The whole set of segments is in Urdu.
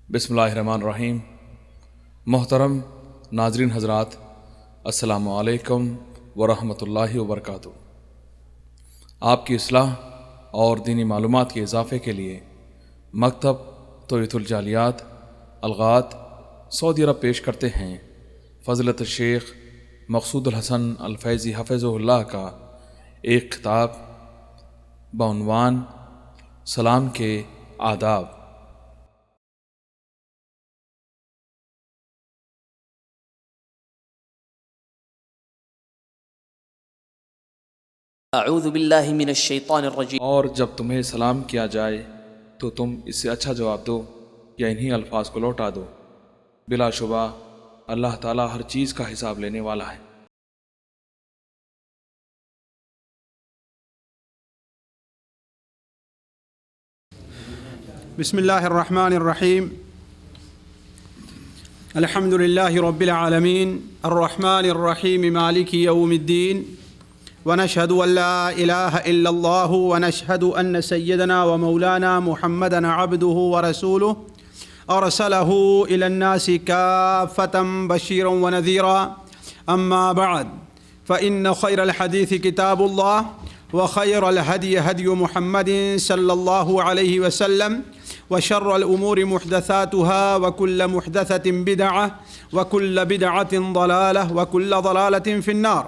بسم اللہ الرحمن الرحیم۔ محترم ناظرین حضرات، السلام علیکم ورحمۃ اللہ وبرکاتہ۔ آپ کی اصلاح اور دینی معلومات کے اضافے کے لیے مکتب توحید الجالیات الغات سعودی عرب پیش کرتے ہیں فضیلت الشیخ مقصود الحسن الفیضی حفظہ اللہ کا ایک خطاب بعنوان سلام کے آداب۔ اعوذ باللہ من الشیطان الرجیم۔ اور جب تمہیں سلام کیا جائے تو تم اس سے اچھا جواب دو یا انہی الفاظ کو لوٹا دو۔ بلا شبہ اللہ تعالیٰ ہر چیز کا حساب لینے والا ہے۔ بسم اللہ الرحمن الرحیم۔ الحمد للہ رب العالمین الرحمن الرحیم مالک یوم الدین، ونشهد أن لا إله إلا الله ونشهد أن سيدنا ومولانا محمدا عبده ورسوله أرسله إلى الناس كافة بشيرا ونذيرا، أما بعد فإن خير الحديث كتاب الله وخير الهدي هدي محمد صلى الله عليه وسلم وشر الأمور محدثاتها وكل محدثة بدعة وكل بدعة ضلالة وكل ضلالة في النار۔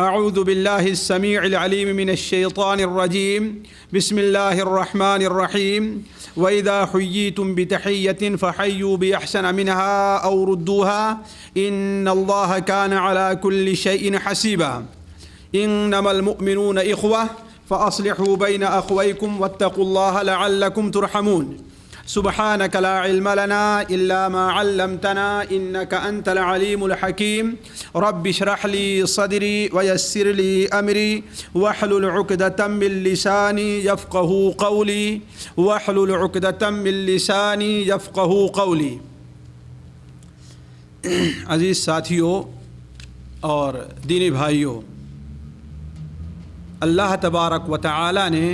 اعوذ باللہ السمیع العلیم من الشیطان الرجیم، بسم اللہ الرحمن الرحیم۔ وَإِذَا حُيِّيتُم بِتَحِيَّةٍ فَحَيُّوا بِأَحْسَنَ مِنْهَا أَوْ رُدُّوهَا إِنَّ اللَّهَ كَانَ عَلَى كُلِّ شَيْءٍ حَسِيبًا۔ إِنَّمَا الْمُؤْمِنُونَ إِخْوَةٌ فَأَصْلِحُوا بَيْنَ أَخْوَيْكُمْ وَاتَّقُوا اللَّهَ لَعَلَّكُمْ تُرْحَمُونَ۔ سبحانك لا علم لنا إلا ما علمتنا إنك أنت العليم الحكيم۔ رب اشرح لي صدري ويسر لي أمري واحلل عقدة من لساني يفقهوا قولي واحلل عقدة من لساني يفقهوا قولي۔ عزیز ساتھیوں اور دینی بھائیوں، اللہ تبارک و تعالی نے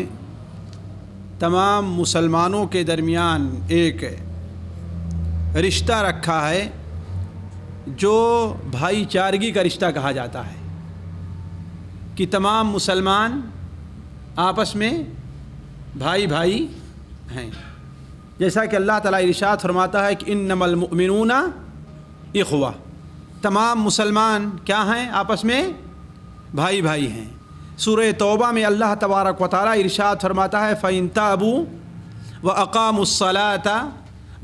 تمام مسلمانوں کے درمیان ایک رشتہ رکھا ہے جو بھائی چارگی کا رشتہ کہا جاتا ہے، کہ تمام مسلمان آپس میں بھائی بھائی ہیں۔ جیسا کہ اللہ تعالیٰ ارشاد فرماتا ہے کہ انما المؤمنون اخوہ، تمام مسلمان کیا ہیں؟ آپس میں بھائی بھائی ہیں۔ سورہ توبہ میں اللہ تبارک و تعالیٰ ارشاد فرماتا ہے فَإِن تَابُوا وَأَقَامُوا الصَّلَاةَ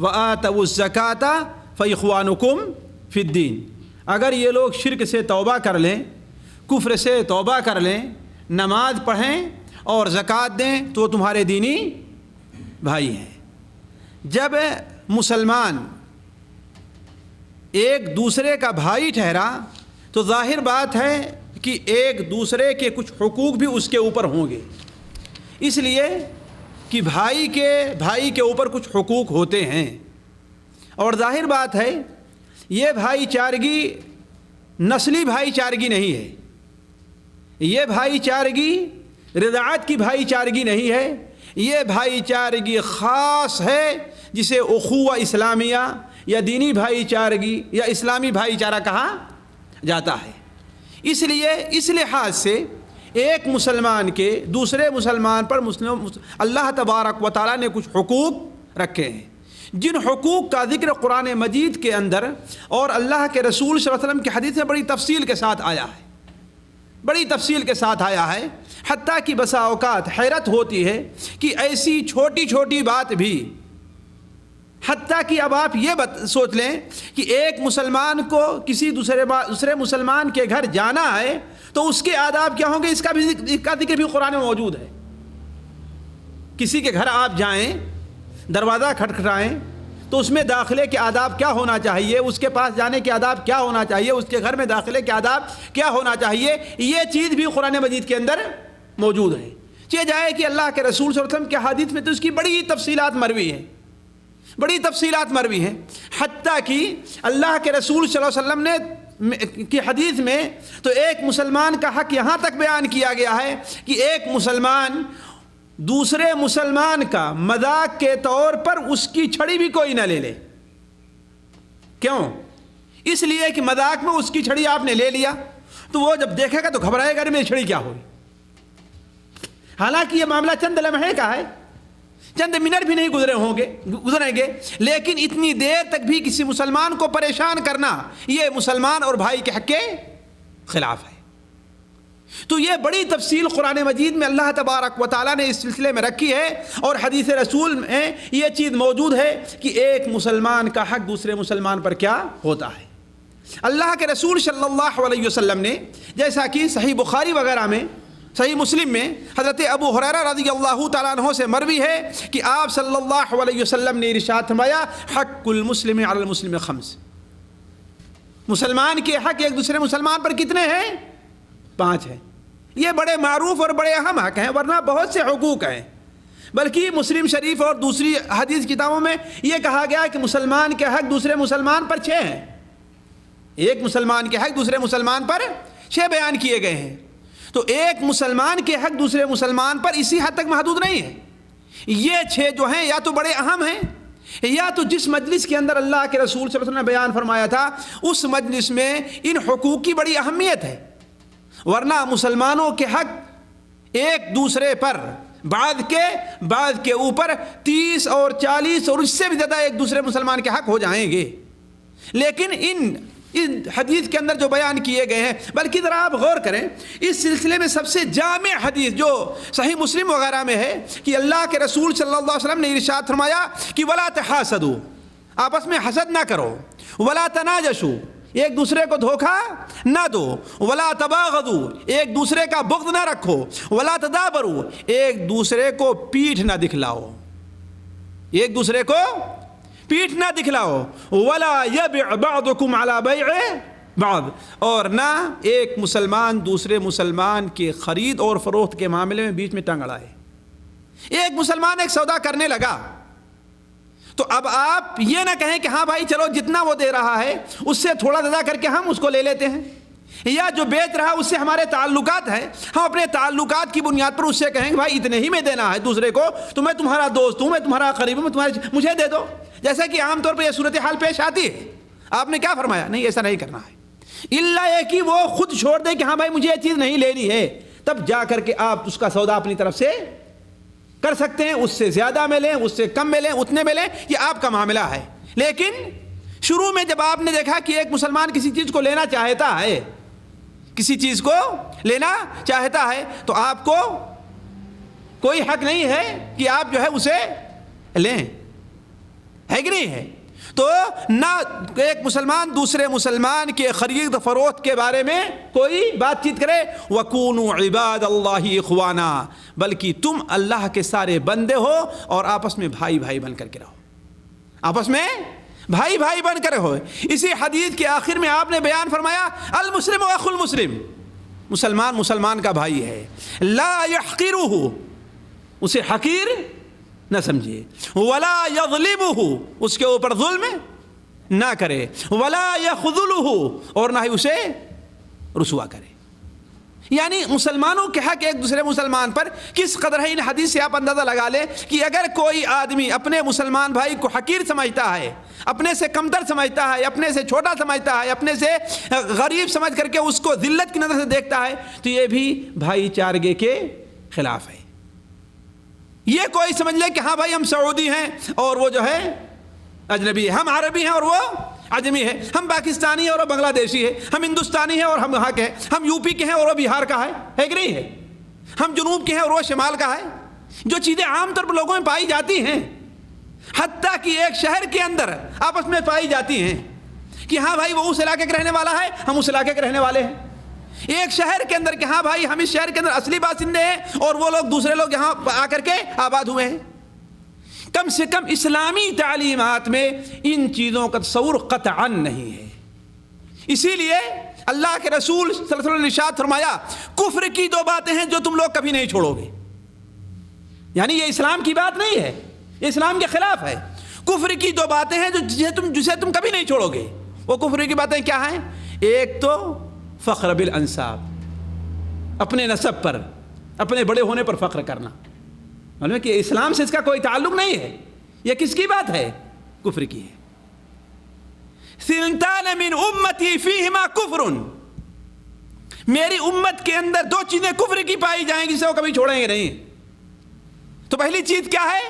وَآتَوُا الزَّكَاةَ فَإِخْوَانُكُمْ فِي الدِّينِ۔ اگر یہ لوگ شرک سے توبہ کر لیں، کفر سے توبہ کر لیں، نماز پڑھیں اور زکوٰۃ دیں تو وہ تمہارے دینی بھائی ہیں۔ جب مسلمان ایک دوسرے کا بھائی ٹھہرا تو ظاہر بات ہے کہ ایک دوسرے کے کچھ حقوق بھی اس کے اوپر ہوں گے، اس لیے کہ بھائی کے اوپر کچھ حقوق ہوتے ہیں۔ اور ظاہر بات ہے یہ بھائی چارگی نسلی بھائی چارگی نہیں ہے، یہ بھائی چارگی رضاعت کی بھائی چارگی نہیں ہے، یہ بھائی چارگی خاص ہے جسے اخوہ اسلامیہ یا دینی بھائی چارگی یا اسلامی بھائی چارہ کہا جاتا ہے۔ اس لیے اس لحاظ سے ایک مسلمان کے دوسرے مسلمان پر اللہ تبارک و تعالیٰ نے کچھ حقوق رکھے ہیں، جن حقوق کا ذکر قرآن مجید کے اندر اور اللہ کے رسول صلی اللہ علیہ وسلم کی حدیث میں بڑی تفصیل کے ساتھ آیا ہے، بڑی تفصیل کے ساتھ آیا ہے، حتیٰ کہ بسا اوقات حیرت ہوتی ہے کہ ایسی چھوٹی چھوٹی بات بھی، حتیٰ کہ اب آپ یہ سوچ لیں کہ ایک مسلمان کو کسی دوسرے مسلمان کے گھر جانا ہے تو اس کے آداب کیا ہوں گے، اس کا ذکر بھی قرآن میں موجود ہے۔ کسی کے گھر آپ جائیں، دروازہ کھٹکھٹائیں تو اس میں داخلے کے آداب کیا ہونا چاہیے، اس کے پاس جانے کے آداب کیا ہونا چاہیے، اس کے گھر میں داخلے کے آداب کیا ہونا چاہیے، یہ چیز بھی قرآن مجید کے اندر موجود ہے۔ یہ جائے کہ اللہ کے رسول صلی اللہ علیہ وسلم کے حدیث میں تو اس کی بڑی تفصیلات مروی ہیں، بڑی تفصیلات مروی ہیں، حتیٰ کہ اللہ کے رسول صلی اللہ علیہ وسلم نے کی حدیث میں تو ایک مسلمان کا حق یہاں تک بیان کیا گیا ہے کہ ایک مسلمان دوسرے مسلمان کا مذاق کے طور پر اس کی چھڑی بھی کوئی نہ لے لے. کیوں؟ اس لیے کہ مذاق میں اس کی چھڑی آپ نے لے لیا تو وہ جب دیکھے گا تو گھبرائے گا میری چھڑی کیا ہوئی. حالانکہ یہ معاملہ چند لمحے کا ہے, چند منٹ بھی نہیں گزریں گے, لیکن اتنی دیر تک بھی کسی مسلمان کو پریشان کرنا یہ مسلمان اور بھائی کے حق کے خلاف ہے. تو یہ بڑی تفصیل قرآن مجید میں اللہ تبارک و تعالیٰ نے اس سلسلے میں رکھی ہے, اور حدیث رسول میں یہ چیز موجود ہے کہ ایک مسلمان کا حق دوسرے مسلمان پر کیا ہوتا ہے. اللہ کے رسول صلی اللہ علیہ وسلم نے, جیسا کہ صحیح بخاری وغیرہ میں, صحیح مسلم میں حضرت ابو ہریرہ رضی اللہ تعالیٰ عنہ سے مروی ہے کہ آپ صلی اللہ علیہ وسلم نے ارشاد فرمایا حق المسلم علی المسلم خمس. مسلمان کے حق ایک دوسرے مسلمان پر کتنے ہیں؟ 5 ہیں. یہ بڑے معروف اور بڑے اہم حق ہیں, ورنہ بہت سے حقوق ہیں. بلکہ مسلم شریف اور دوسری حدیث کتابوں میں یہ کہا گیا کہ مسلمان کے حق دوسرے مسلمان پر 6 ہیں. ایک مسلمان کے حق دوسرے مسلمان پر 6 بیان کیے گئے ہیں. تو ایک مسلمان کے حق دوسرے مسلمان پر اسی حد تک محدود نہیں ہے. یہ 6 جو ہیں یا تو بڑے اہم ہیں, یا تو جس مجلس کے اندر اللہ کے رسول صلی اللہ علیہ وسلم نے بیان فرمایا تھا اس مجلس میں ان حقوق کی بڑی اہمیت ہے. ورنہ مسلمانوں کے حق ایک دوسرے پر بعض کے اوپر 30 اور 40 اور اس سے بھی زیادہ ایک دوسرے مسلمان کے حق ہو جائیں گے. لیکن ان حدیث کے اندر جو بیان کیے گئے ہیں, بلکہ ذرا آپ غور کریں, اس سلسلے میں سب سے جامع حدیث جو صحیح مسلم وغیرہ میں ہے کہ اللہ کے رسول صلی اللہ علیہ وسلم نے ارشاد فرمایا کہ ولا تحاسدوا, آپس میں حسد نہ کرو, ولا تناجشوا, ایک دوسرے کو دھوکہ نہ دو, ولا تباغضوا, ایک دوسرے کا بغض نہ رکھو, ولا تدابروا, ایک دوسرے کو پیٹھ نہ دکھلاؤ, ایک دوسرے کو پیٹھ نہ دکھلاؤ, ولا یبع بعضکم علی بیع بعض, اور نہ ایک مسلمان دوسرے مسلمان کے خرید اور فروخت کے معاملے میں بیچ میں ٹنگ اڑائے. ایک مسلمان ایک سودا کرنے لگا تو اب آپ یہ نہ کہیں کہ ہاں بھائی چلو جتنا وہ دے رہا ہے اس سے تھوڑا زیادہ کر کے ہم اس کو لے لیتے ہیں, یا جو بیچ رہا اس سے ہمارے تعلقات ہیں, ہم اپنے تعلقات کی بنیاد پر اس سے کہیں کہ بھائی اتنے ہی میں دینا ہے دوسرے کو, تو میں تمہارا دوست ہوں, میں تمہارا قریب ہوں, مجھے دے دو. جیسا کہ عام طور پہ یہ صورتحال پیش آتی ہے. آپ نے کیا فرمایا؟ نہیں, ایسا نہیں کرنا ہے. الا یہ کہ وہ خود چھوڑ دے کہ ہاں بھائی مجھے یہ چیز نہیں لینی ہے, تب جا کر کے آپ اس کا سودا اپنی طرف سے کر سکتے ہیں. اس سے زیادہ میں لیں, اس سے کم میں لیں, اتنے میں لیں, یہ آپ کا معاملہ ہے. لیکن شروع میں جب آپ نے دیکھا کہ ایک مسلمان کسی چیز کو لینا چاہتا ہے, کسی چیز کو لینا چاہتا ہے, تو آپ کو کوئی حق نہیں ہے کہ آپ جو ہے اسے لیں, ہے کہ نہیں ہے؟ تو نہ ایک مسلمان دوسرے مسلمان کے خرید فروخت کے بارے میں کوئی بات چیت کرے. وَكُونُوا عِبَادَ اللَّهِ إِخْوَانًا, بلکہ تم اللہ کے سارے بندے ہو اور آپس میں بھائی بھائی بن کر کے رہو, آپس میں بھائی بھائی بن کر رہو. اسی حدیث کے آخر میں آپ نے بیان فرمایا المسلم اخو المسلم, مسلمان مسلمان کا بھائی ہے, لا يحقرہ, اسے حقیر نہ سمجھے, ولا یظلمہ, اس کے اوپر ظلم نہ کرے, ولا یخذلہ, اور نہ ہی اسے رسوا کرے. یعنی مسلمانوں کے حق ایک دوسرے مسلمان پر کس قدر ہے, ان حدیث سے آپ اندازہ لگا لیں کہ اگر کوئی آدمی اپنے مسلمان بھائی کو حقیر سمجھتا ہے, اپنے سے کمتر سمجھتا ہے, اپنے سے چھوٹا سمجھتا ہے, اپنے سے غریب سمجھ کر کے اس کو ذلت کی نظر سے دیکھتا ہے, تو یہ بھی بھائی چارگی کے خلاف ہے. یہ کوئی سمجھ لے کہ ہاں بھائی ہم سعودی ہیں اور وہ جو ہے اجنبی ہے, ہم عربی ہیں اور وہ عجمی ہے, ہم پاکستانی ہیں اور وہ بنگلہ دیشی ہے, ہم ہندوستانی ہیں اور ہم وہاں کے ہیں, ہم یو پی کے ہیں اور وہ بہار کا ہے کہ نہیں ہے, ہم جنوب کے ہیں اور وہ شمال کا ہے. جو چیزیں عام طور پر لوگوں میں پائی جاتی ہیں, حتیٰ کہ ایک شہر کے اندر آپس میں پائی جاتی ہیں کہ ہاں بھائی وہ اس علاقے کے رہنے والا ہے, ہم اس علاقے کے رہنے والے ہیں. ایک شہر کے اندر کہ ہاں بھائی ہم اس شہر کے اندر اصلی باشندے ہیں اور وہ لوگ دوسرے لوگ یہاں آ کر کے آباد ہوئے ہیں. کم سے کم اسلامی تعلیمات میں ان چیزوں کا تصور قطعا نہیں ہے. اسی لیے اللہ کے رسول صلی اللہ علیہ وسلم نے ارشاد فرمایا کفر کی 2 باتیں ہیں جو تم لوگ کبھی نہیں چھوڑو گے. یعنی یہ اسلام کی بات نہیں ہے, یہ اسلام کے خلاف ہے. کفر کی 2 باتیں ہیں جسے تم کبھی نہیں چھوڑو گے. وہ کفر کی باتیں کیا ہیں؟ ایک تو فخر بالانساب, اپنے نسب پر, اپنے بڑے ہونے پر فخر کرنا. معلوم ہے کہ اسلام سے اس کا کوئی تعلق نہیں ہے. یہ کس کی بات ہے؟ کفر کی ہے. ثنتان من امتی فیہما کفر، میری امت کے اندر دو چیزیں کفر کی پائی جائیں گی جسے وہ کبھی چھوڑیں گے نہیں. تو پہلی چیز کیا ہے؟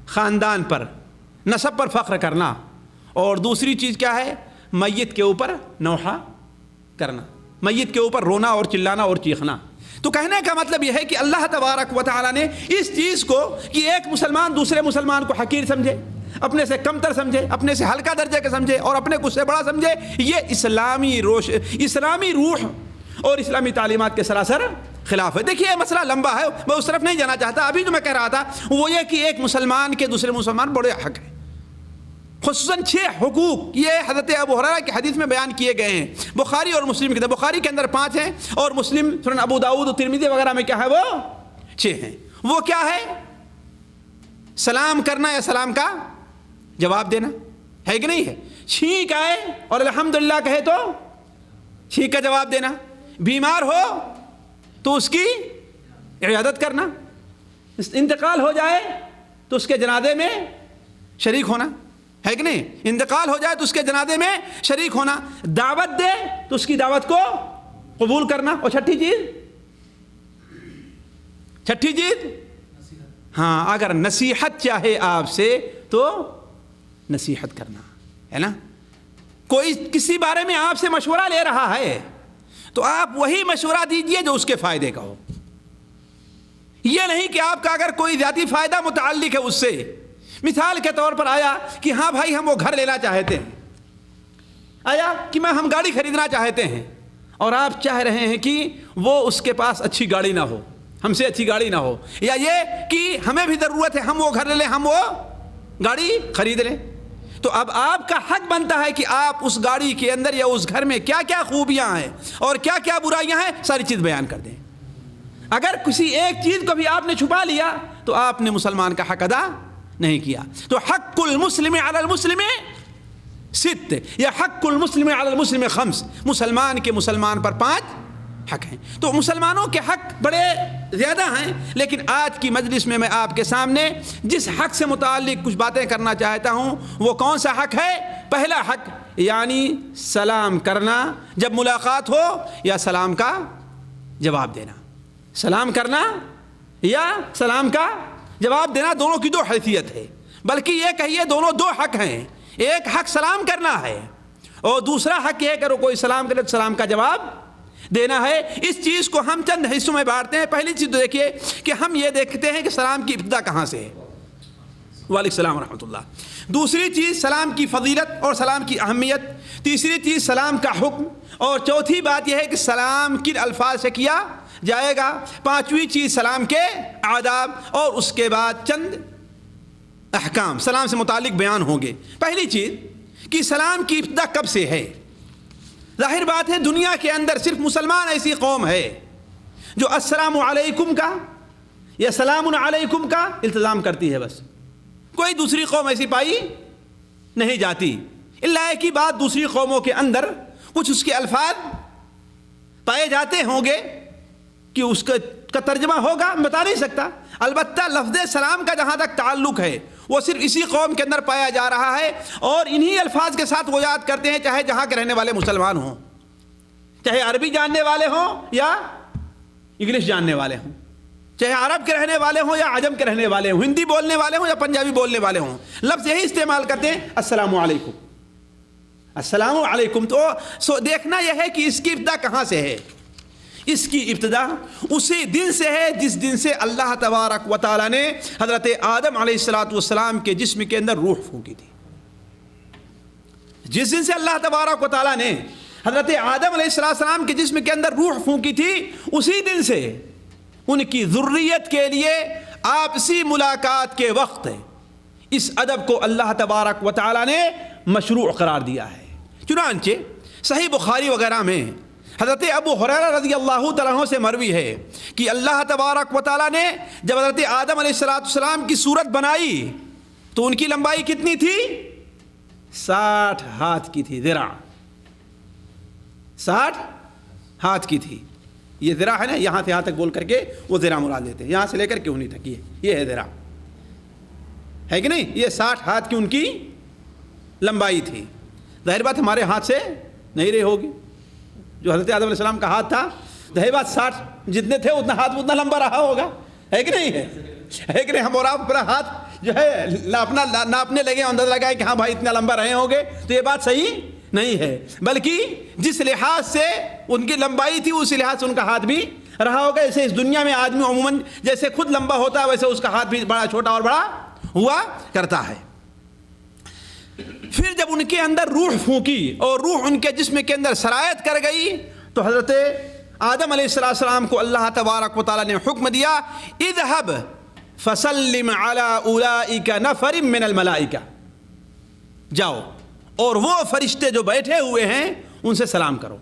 خاندان پر، نسب پر فخر کرنا. اور دوسری چیز کیا ہے؟ میت کے اوپر نوحہ کرنا، میت کے اوپر رونا اور چلانا اور چیخنا. تو کہنے کا مطلب یہ ہے کہ اللہ تبارک و تعالی نے اس چیز کو کہ ایک مسلمان دوسرے مسلمان کو حقیر سمجھے، اپنے سے کمتر سمجھے، اپنے سے ہلکا درجے کا سمجھے اور اپنے کو سے بڑا سمجھے، یہ اسلامی روح اور اسلامی تعلیمات کے سراسر خلاف ہے. دیکھیے یہ مسئلہ لمبا ہے، میں اس طرف نہیں جانا چاہتا. ابھی جو میں کہہ رہا تھا وہ یہ کہ ایک مسلمان کے دوسرے مسلمان بڑے حق ہیں، خصوصاً 6 حقوق یہ حضرت ابو ہریرہ کی حدیث میں بیان کیے گئے ہیں. بخاری اور مسلم کے، بخاری کے اندر 5 ہیں اور مسلم سنن ابو داؤد اور ترمذی وغیرہ میں کیا ہے وہ 6 ہیں. وہ کیا ہے؟ سلام کرنا یا سلام کا جواب دینا ہے کہ نہیں ہے؟ چھینک آئے اور الحمدللہ کہے تو چھینک کا جواب دینا، بیمار ہو تو اس کی عیادت کرنا، انتقال ہو جائے تو اس کے جنازے میں شریک ہونا ہے کہ نہیں؟ انتقال ہو جائے تو اس کے جنازے میں شریک ہونا، دعوت دے تو اس کی دعوت کو قبول کرنا. اور چھٹی چیز ہاں، اگر نصیحت چاہے آپ سے تو نصیحت کرنا ہے نا. کوئی کسی بارے میں آپ سے مشورہ لے رہا ہے تو آپ وہی مشورہ دیجئے جو اس کے فائدے کا ہو. یہ نہیں کہ آپ کا اگر کوئی ذاتی فائدہ متعلق ہے اس سے، مثال کے طور پر آیا کہ ہاں بھائی ہم وہ گھر لینا چاہتے ہیں، آیا کہ ہم گاڑی خریدنا چاہتے ہیں اور آپ چاہ رہے ہیں کہ وہ اس کے پاس اچھی گاڑی نہ ہو، ہم سے اچھی گاڑی نہ ہو، یا یہ کہ ہمیں بھی ضرورت ہے ہم وہ گھر لے لیں، ہم وہ گاڑی خرید لیں. تو اب آپ کا حق بنتا ہے کہ آپ اس گاڑی کے اندر یا اس گھر میں کیا کیا خوبیاں ہیں اور کیا کیا برائیاں ہیں ساری چیز بیان کر دیں. اگر کسی ایک چیز کو بھی آپ نے چھپا لیا تو آپ نے مسلمان کا حق ادا نہیں کیا. تو حق المسلم علی المسلم 6 یا حق المسلم علی المسلم 5، مسلمان کے مسلمان پر 5 حق ہیں. تو مسلمانوں کے حق بڑے زیادہ ہیں، لیکن آج کی مجلس میں آپ کے سامنے جس حق سے متعلق کچھ باتیں کرنا چاہتا ہوں وہ کون سا حق ہے؟ پہلا حق یعنی سلام کرنا جب ملاقات ہو یا سلام کا جواب دینا. سلام کرنا یا سلام کا جواب دینا دونوں کی 2 حیثیت ہے، بلکہ یہ کہیے دونوں 2 حق ہیں. ایک حق سلام کرنا ہے اور دوسرا حق یہ ہے کہ کوئی سلام کرے تو سلام کا جواب دینا ہے. اس چیز کو ہم چند حصوں میں بانٹتے ہیں. پہلی چیز تو دیکھیے کہ ہم یہ دیکھتے ہیں کہ سلام کی ابتدا کہاں سے ہے. وعلیکم السلام ورحمۃ اللہ. دوسری چیز سلام کی فضیلت اور سلام کی اہمیت. تیسری چیز سلام کا حکم. اور چوتھی بات یہ ہے کہ سلام کن الفاظ سے کیا جائے گا. پانچویں چیز سلام کے آداب اور اس کے بعد چند احکام سلام سے متعلق بیان ہوں گے. پہلی چیز کہ سلام کی ابتدا کب سے ہے. ظاہر بات ہے دنیا کے اندر صرف مسلمان ایسی قوم ہے جو السلام علیکم کا یا سلام علیکم کا التزام کرتی ہے. بس کوئی دوسری قوم ایسی پائی نہیں جاتی. اللہ کی بات دوسری قوموں کے اندر کچھ اس کے الفاظ پائے جاتے ہوں گے کہ اس کا ترجمہ ہوگا میں بتا نہیں سکتا. البتہ لفظ سلام کا جہاں تک تعلق ہے وہ صرف اسی قوم کے اندر پایا جا رہا ہے اور انہی الفاظ کے ساتھ وہ یاد کرتے ہیں، چاہے جہاں کے رہنے والے مسلمان ہوں، چاہے عربی جاننے والے ہوں یا انگلش جاننے والے ہوں، چاہے عرب کے رہنے والے ہوں یا عجم کے رہنے والے ہوں، ہندی بولنے والے ہوں یا پنجابی بولنے والے ہوں، لفظ یہی استعمال کرتے ہیں السلام علیکم. السلام علیکم. تو دیکھنا یہ ہے کہ اس کی ابتدا کہاں سے ہے. اس کی ابتدا اسی دن سے ہے جس دن سے اللہ تبارک و تعالی نے حضرت آدم علیہ السلام کے جسم کے اندر روح پھونکی تھی. جس دن سے اللہ تبارک و تعالی نے حضرت آدم علیہ السلام کے جسم کے اندر روح پھونکی تھی اسی دن سے ان کی ذریت کے لیے آپسی ملاقات کے وقت اس ادب کو اللہ تبارک و تعالی نے مشروع قرار دیا ہے. چنانچہ صحیح بخاری وغیرہ میں حضرت ابو ہریرہ رضی اللہ تعالیٰ عنہ سے مروی ہے کہ اللہ تبارک و تعالیٰ نے جب حضرت آدم علیہ السلام کی صورت بنائی تو ان کی لمبائی کتنی تھی؟ 60 ہاتھ کی تھی. ذراع 60 ہاتھ کی تھی. یہ ذرا ہے نا، یہاں سے یہاں تک بول کر کے وہ ذرا مراد لیتے ہیں، یہاں سے لے کر کے انہیں تک یہ ہے ذرا، ہے کہ نہیں؟ یہ 60 ہاتھ کی ان کی لمبائی تھی. ظاہر بات ہمارے ہاتھ سے نہیں رہی ہوگی. جو حضرت آدم علیہ السلام کا ہاتھ تھا، ظاہر بات 60 جتنے تھے اتنا ہاتھ اتنا لمبا رہا ہوگا، ہے کہ نہیں ہے کہ نہیں؟ ہم اور آپ اپنا ہاتھ جو ہے اپنا ناپنے لگے، اندازہ لگائے کہ ہاں بھائی اتنا لمبا رہے ہوں گے، تو یہ بات صحیح نہیں ہے. بلکہ جس لحاظ سے ان کی لمبائی تھی اس لحاظ سے ان کا ہاتھ بھی رہا ہوگا. جیسے اس دنیا میں آدمی عموماً جیسے خود لمبا ہوتا ہے ویسے اس کا ہاتھ بھی بڑا چھوٹا اور بڑا ہوا کرتا ہے. پھر جب ان کے اندر روح پھونکی اور روح ان کے جسم کے اندر سرایت کر گئی تو حضرت آدم علیہ السلام کو اللہ تبارک و تعالیٰ نے حکم دیا، اذهب فسلم على اولئک نفر من الملائکہ، جاؤ اور وہ فرشتے جو بیٹھے ہوئے ہیں ان سے سلام کرو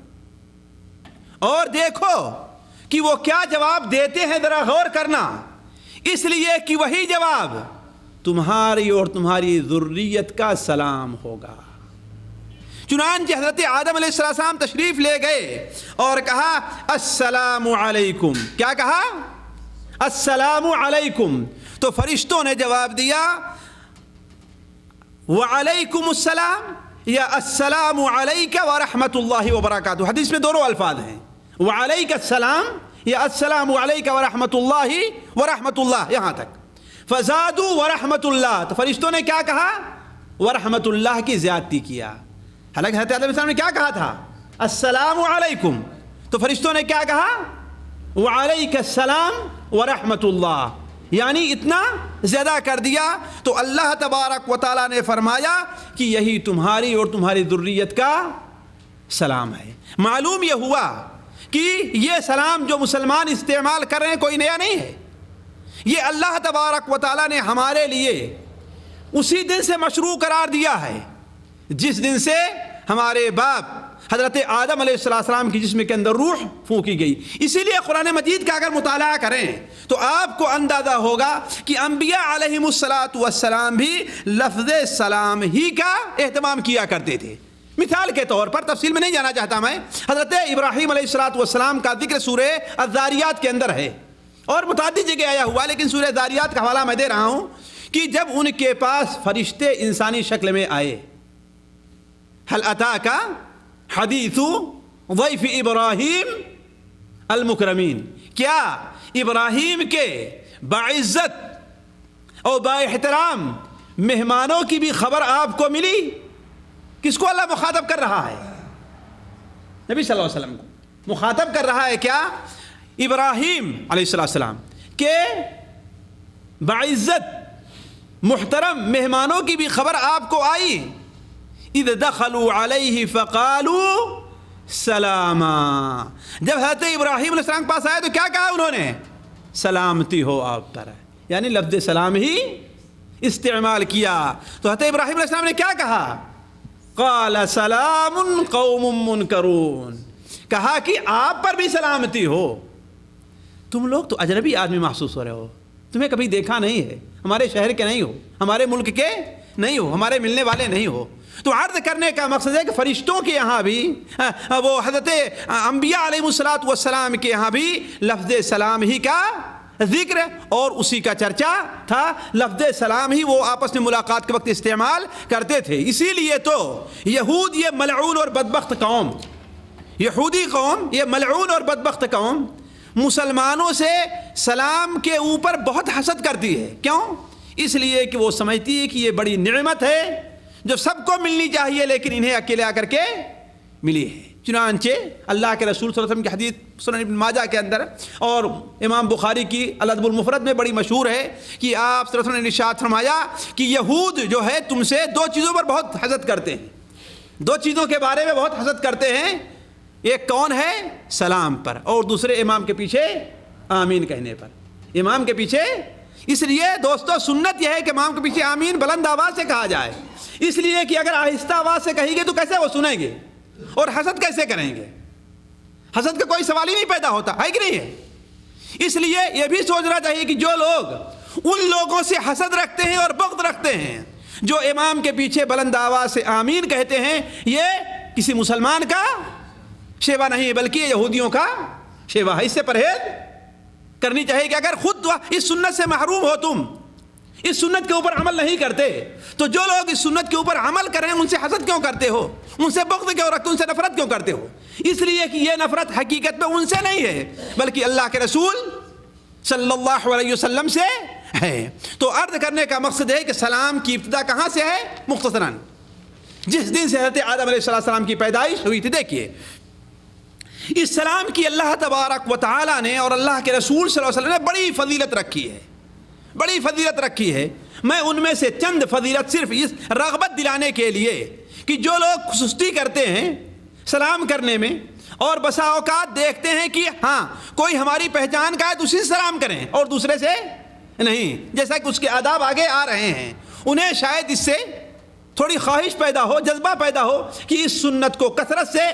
اور دیکھو کہ وہ کیا جواب دیتے ہیں. ذرا غور کرنا، اس لیے کہ وہی جواب تمہاری اور تمہاری ذریت کا سلام ہوگا. چنانچہ حضرت آدم علیہ السلام تشریف لے گئے اور کہا السلام علیکم. کیا کہا؟ السلام علیکم. تو فرشتوں نے جواب دیا وعلیکم السلام یا السلام علیک ورحمۃ اللہ وبرکاتہ. حدیث میں دونوں الفاظ ہیں، وعلیک السلام یا السلام علیک ورحمۃ اللہ یہاں تک. فزادوا ورحمۃ اللہ، تو فرشتوں نے کیا کہا؟ ورحمۃ اللہ کی زیادتی کیا. حالانکہ حضرت آدم علیہ السلام نے کیا کہا تھا؟ السلام علیکم. تو فرشتوں نے کیا کہا؟ وعلیک السلام ورحمۃ اللہ، یعنی اتنا زیادہ کر دیا. تو اللہ تبارک و تعالیٰ نے فرمایا کہ یہی تمہاری اور تمہاری ذریت کا سلام ہے. معلوم یہ ہوا کہ یہ سلام جو مسلمان استعمال کر رہے ہیں کوئی نیا نہیں ہے. یہ اللہ تبارک و تعالیٰ نے ہمارے لیے اسی دن سے مشروع قرار دیا ہے جس دن سے ہمارے باپ حضرت آدم علیہ السلام کی جسم کے اندر روح پھونکی گئی. اسی لیے قرآن مجید کا اگر مطالعہ کریں تو آپ کو اندازہ ہوگا کہ انبیاء علیہم السلام بھی لفظ سلام ہی کا اہتمام کیا کرتے تھے. مثال کے طور پر، تفصیل میں نہیں جانا چاہتا میں، حضرت ابراہیم علیہ السلام کا ذکر سورہ الذاریات کے اندر ہے اور متعدد جگہ آیا ہوا، لیکن سورہ الذاریات کا حوالہ میں دے رہا ہوں کہ جب ان کے پاس فرشتے انسانی شکل میں آئے، هل اتاک حدیث ضیف ابراہیم المکرمین، کیا ابراہیم کے باعزت اور با احترام مہمانوں کی بھی خبر آپ کو ملی؟ کس کو اللہ مخاطب کر رہا ہے؟ نبی صلی اللہ علیہ وسلم کو مخاطب کر رہا ہے. کیا؟ ابراہیم علیہ السلام کے باعزت محترم مہمانوں کی بھی خبر آپ کو آئی؟ اذ دخلوا علیہ فقالوا سلاما، جب حضرت ابراہیم علیہ السلام کے پاس آئے تو کیا کہا انہوں نے؟ سلامتی ہو آپ پر، یعنی لفظ سلام ہی استعمال کیا. تو حضرت ابراہیم علیہ السلام نے کیا کہا؟ قال سلام قوم منکرون، کہا کہ آپ پر بھی سلامتی ہو، تم لوگ تو اجنبی آدمی محسوس ہو رہے ہو، تمہیں کبھی دیکھا نہیں ہے، ہمارے شہر کے نہیں ہو، ہمارے ملک کے نہیں ہو، ہمارے ملنے والے نہیں ہو. تو عرض کرنے کا مقصد ہے کہ فرشتوں کے یہاں بھی وہ حضرت انبیاء علیہ السلام کے یہاں بھی لفظ سلام ہی کا ذکر اور اسی کا چرچا تھا. لفظ سلام ہی وہ آپس میں ملاقات کے وقت استعمال کرتے تھے. اسی لیے تو یہود یہ ملعون اور بدبخت قوم، یہودی قوم یہ ملعون اور بدبخت قوم مسلمانوں سے سلام کے اوپر بہت حسد کرتی ہے. کیوں؟ اس لیے کہ وہ سمجھتی ہے کہ یہ بڑی نعمت ہے جو سب کو ملنی چاہیے لیکن انہیں اکیلے آ کر کے ملی ہے. چنانچہ اللہ کے رسول صلی اللہ علیہ وسلم کی حدیث سنن ابن ماجہ کے اندر اور امام بخاری کی الادب المفرد میں بڑی مشہور ہے کہ آپ صلی اللہ علیہ وسلم نے ارشاد فرمایا کہ یہود جو ہے تم سے دو چیزوں پر بہت حسد کرتے ہیں، دو چیزوں کے بارے میں بہت حسد کرتے ہیں. ایک کون ہے؟ سلام پر، اور دوسرے امام کے پیچھے آمین کہنے پر. امام کے پیچھے، اس لیے دوستو سنت یہ ہے کہ امام کے پیچھے آمین بلند آواز سے کہا جائے، اس لیے کہ اگر آہستہ آواز سے کہیں گے تو کیسے وہ سنیں گے اور حسد کیسے کریں گے؟ حسد کا کوئی سوال ہی نہیں پیدا ہوتا ہے کہ نہیں ہے؟ اس لیے یہ بھی سوچنا چاہیے کہ جو لوگ ان لوگوں سے حسد رکھتے ہیں اور بغض رکھتے ہیں جو امام کے پیچھے بلند آواز سے آمین کہتے ہیں، یہ کسی مسلمان کا شیوا نہیں بلکہ یہودیوں کا شیوا ہے، اس سے پرہیز کرنی چاہیے کہ اگر خود اس سنت سے محروم ہو، تم اس سنت کے اوپر عمل نہیں کرتے، تو جو لوگ اس سنت کے اوپر عمل کر رہے ہیں ان سے حسد کیوں کرتے ہو، ان سے بغض کیوں رکھتے ہو، ان سے نفرت کیوں کرتے ہو؟ اس لیے کہ یہ نفرت حقیقت میں ان سے نہیں ہے بلکہ اللہ کے رسول صلی اللہ علیہ وسلم سے ہے۔ تو عرض کرنے کا مقصد ہے کہ سلام کی ابتدا کہاں سے ہے؟ مختصراً جس دن سے حضرت آدم علیہ السلام کی پیدائش ہوئی تھی، دیکھیے اس سلام کی اللہ تبارک و تعالی نے اور اللہ کے رسول صلی اللہ علیہ وسلم نے بڑی فضیلت رکھی ہے، بڑی فضیلت رکھی ہے۔ میں ان میں سے چند فضیلت صرف اس رغبت دلانے کے لیے کہ جو لوگ سستی کرتے ہیں سلام کرنے میں اور بسا اوقات دیکھتے ہیں کہ ہاں کوئی ہماری پہچان کا ہے تو اسی سے سلام کریں اور دوسرے سے نہیں، جیسا کہ اس کے آداب آگے آ رہے ہیں، انہیں شاید اس سے تھوڑی خواہش پیدا ہو، جذبہ پیدا ہو کہ اس سنت کو کثرت سے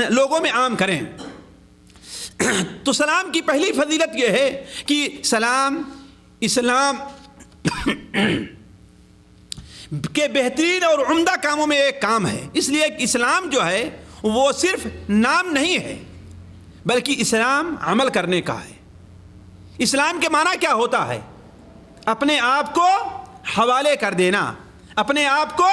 لوگوں میں عام کریں۔ تو سلام کی پہلی فضیلت یہ ہے کہ سلام اسلام کے بہترین اور عمدہ کاموں میں ایک کام ہے، اس لیے کہ اسلام جو ہے وہ صرف نام نہیں ہے بلکہ اسلام عمل کرنے کا ہے۔ اسلام کے معنی کیا ہوتا ہے؟ اپنے آپ کو حوالے کر دینا، اپنے آپ کو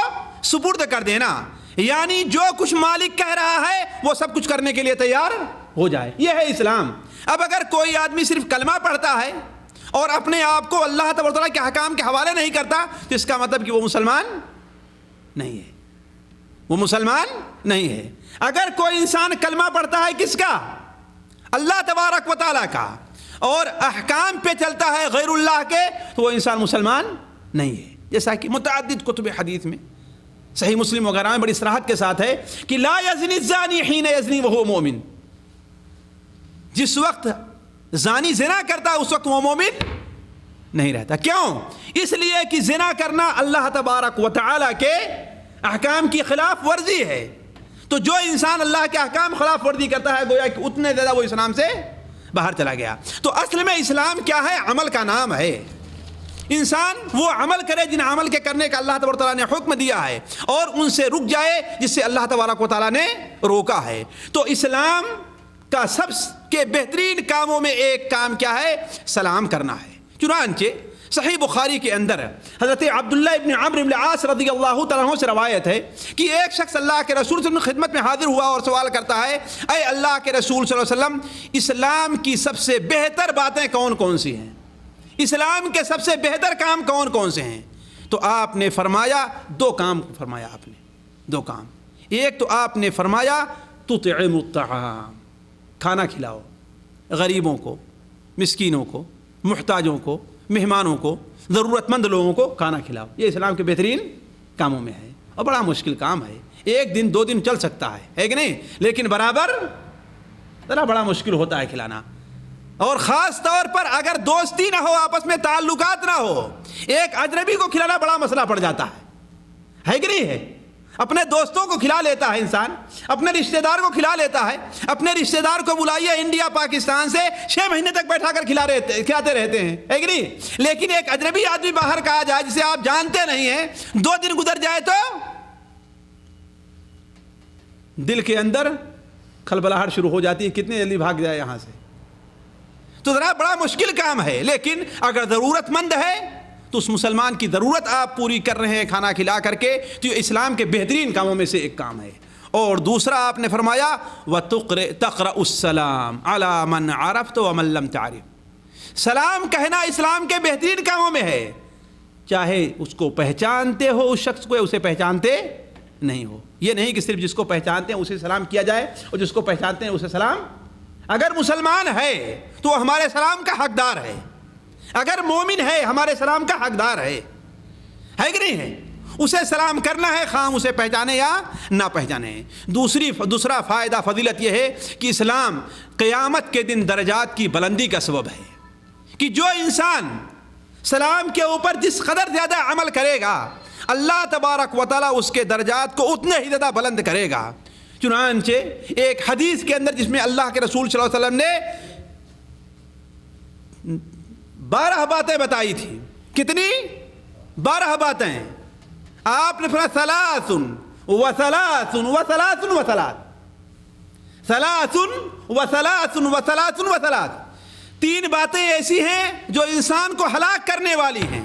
سپرد کر دینا، یعنی جو کچھ مالک کہہ رہا ہے وہ سب کچھ کرنے کے لیے تیار ہو جائے، یہ ہے اسلام۔ اب اگر کوئی آدمی صرف کلمہ پڑھتا ہے اور اپنے آپ کو اللہ تبارک و تعالیٰ کے احکام کے حوالے نہیں کرتا تو اس کا مطلب کہ وہ مسلمان نہیں ہے، وہ مسلمان نہیں ہے۔ اگر کوئی انسان کلمہ پڑھتا ہے کس کا؟ اللہ تبارک و تعالیٰ کا، اور احکام پہ چلتا ہے غیر اللہ کے، تو وہ انسان مسلمان نہیں ہے۔ جیسا کہ متعدد کتب حدیث میں صحیح مسلم وغیرہ میں بڑی صراحت کے ساتھ ہے کہ لا یزنی الزانی حین یزنی وہو مومن، جس وقت زانی زنا کرتا ہے اس وقت وہ مومن نہیں رہتا۔ کیوں؟ اس لیے کہ زنا کرنا اللہ تبارک و تعالی کے احکام کی خلاف ورزی ہے، تو جو انسان اللہ کے احکام خلاف ورزی کرتا ہے گویا کہ اتنے زیادہ وہ اسلام سے باہر چلا گیا۔ تو اصل میں اسلام کیا ہے؟ عمل کا نام ہے۔ انسان وہ عمل کرے جن عمل کے کرنے کا اللہ تبارک و تعالیٰ نے حکم دیا ہے اور ان سے رک جائے جس سے اللہ تبارک و تعالیٰ نے روکا ہے۔ تو اسلام کا سب کے بہترین کاموں میں ایک کام کیا ہے؟ سلام کرنا ہے۔ چنانچہ صحیح بخاری کے اندر حضرت عبداللہ ابن عمرو بن العاص رضی اللہ تعالیٰ عنہ سے روایت ہے کہ ایک شخص اللہ کے رسول صلی اللہ علیہ وسلم کی خدمت میں حاضر ہوا اور سوال کرتا ہے، اے اللہ کے رسول صلی اللہ علیہ وسلم، اسلام کی سب سے بہتر باتیں کون کون سی ہیں؟ اسلام کے سب سے بہتر کام کون کون سے ہیں؟ تو آپ نے فرمایا دو کام فرمایا، آپ نے دو کام۔ ایک تو آپ نے فرمایا تطعم الطعام، کھانا کھلاؤ غریبوں کو، مسکینوں کو، محتاجوں کو، مہمانوں کو، ضرورت مند لوگوں کو کھانا کھلاؤ۔ یہ اسلام کے بہترین کاموں میں ہے اور بڑا مشکل کام ہے، ایک دن دو دن چل سکتا ہے کہ نہیں، لیکن برابر ذرا بڑا مشکل ہوتا ہے کھلانا، اور خاص طور پر اگر دوستی نہ ہو، آپس میں تعلقات نہ ہو، ایک اجنبی کو کھلانا بڑا مسئلہ پڑ جاتا ہے کہ نہیں ہے؟ اپنے دوستوں کو کھلا لیتا ہے انسان، اپنے رشتہ دار کو کھلا لیتا ہے، اپنے رشتہ دار کو بلائیے انڈیا پاکستان سے 6 مہینے تک بیٹھا کر کھلاتے رہتے ہیں، ہے کہ نہیں؟ لیکن ایک اجنبی آدمی باہر کا آ جائے جسے آپ جانتے نہیں ہیں، 2 دن گزر جائے تو دل کے اندر کھلبلاہٹ شروع ہو جاتی ہے، کتنے جلدی بھاگ جائے یہاں سے۔ تو ذرا بڑا مشکل کام ہے، لیکن اگر ضرورت مند ہے تو اس مسلمان کی ضرورت آپ پوری کر رہے ہیں کھانا کھلا کر کے، تو یہ اسلام کے بہترین کاموں میں سے ایک کام ہے۔ اور دوسرا آپ نے فرمایا تقرأ السلام علی من عرفت ومن لم تعرف، سلام کہنا اسلام کے بہترین کاموں میں ہے، چاہے اس کو پہچانتے ہو اس شخص کو یا اسے پہچانتے نہیں ہو۔ یہ نہیں کہ صرف جس کو پہچانتے ہیں اسے سلام کیا جائے اور جس کو پہچانتے ہیں اسے سلام، اگر مسلمان ہے تو وہ ہمارے سلام کا حقدار ہے، اگر مومن ہے ہمارے سلام کا حقدار ہے کہ نہیں ہے؟ اسے سلام کرنا ہے خواہ اسے پہچانے یا نہ پہچانے۔ دوسرا فائدہ فضیلت یہ ہے کہ اسلام قیامت کے دن درجات کی بلندی کا سبب ہے، کہ جو انسان سلام کے اوپر جس قدر زیادہ عمل کرے گا اللہ تبارک و تعالیٰ اس کے درجات کو اتنے ہی زیادہ بلند کرے گا۔ چنانچہ ایک حدیث کے اندر جس میں اللہ کے رسول صلی اللہ علیہ وسلم نے 12 باتیں بتائی تھی، کتنی؟ 12 باتیں۔ آپ نے فرمایا ثلاث و ثلاث و ثلاث و ثلاث، ثلاثن و ثلاثن و ثلاثن و ثلاث، تین باتیں ایسی ہیں جو انسان کو ہلاک کرنے والی ہیں،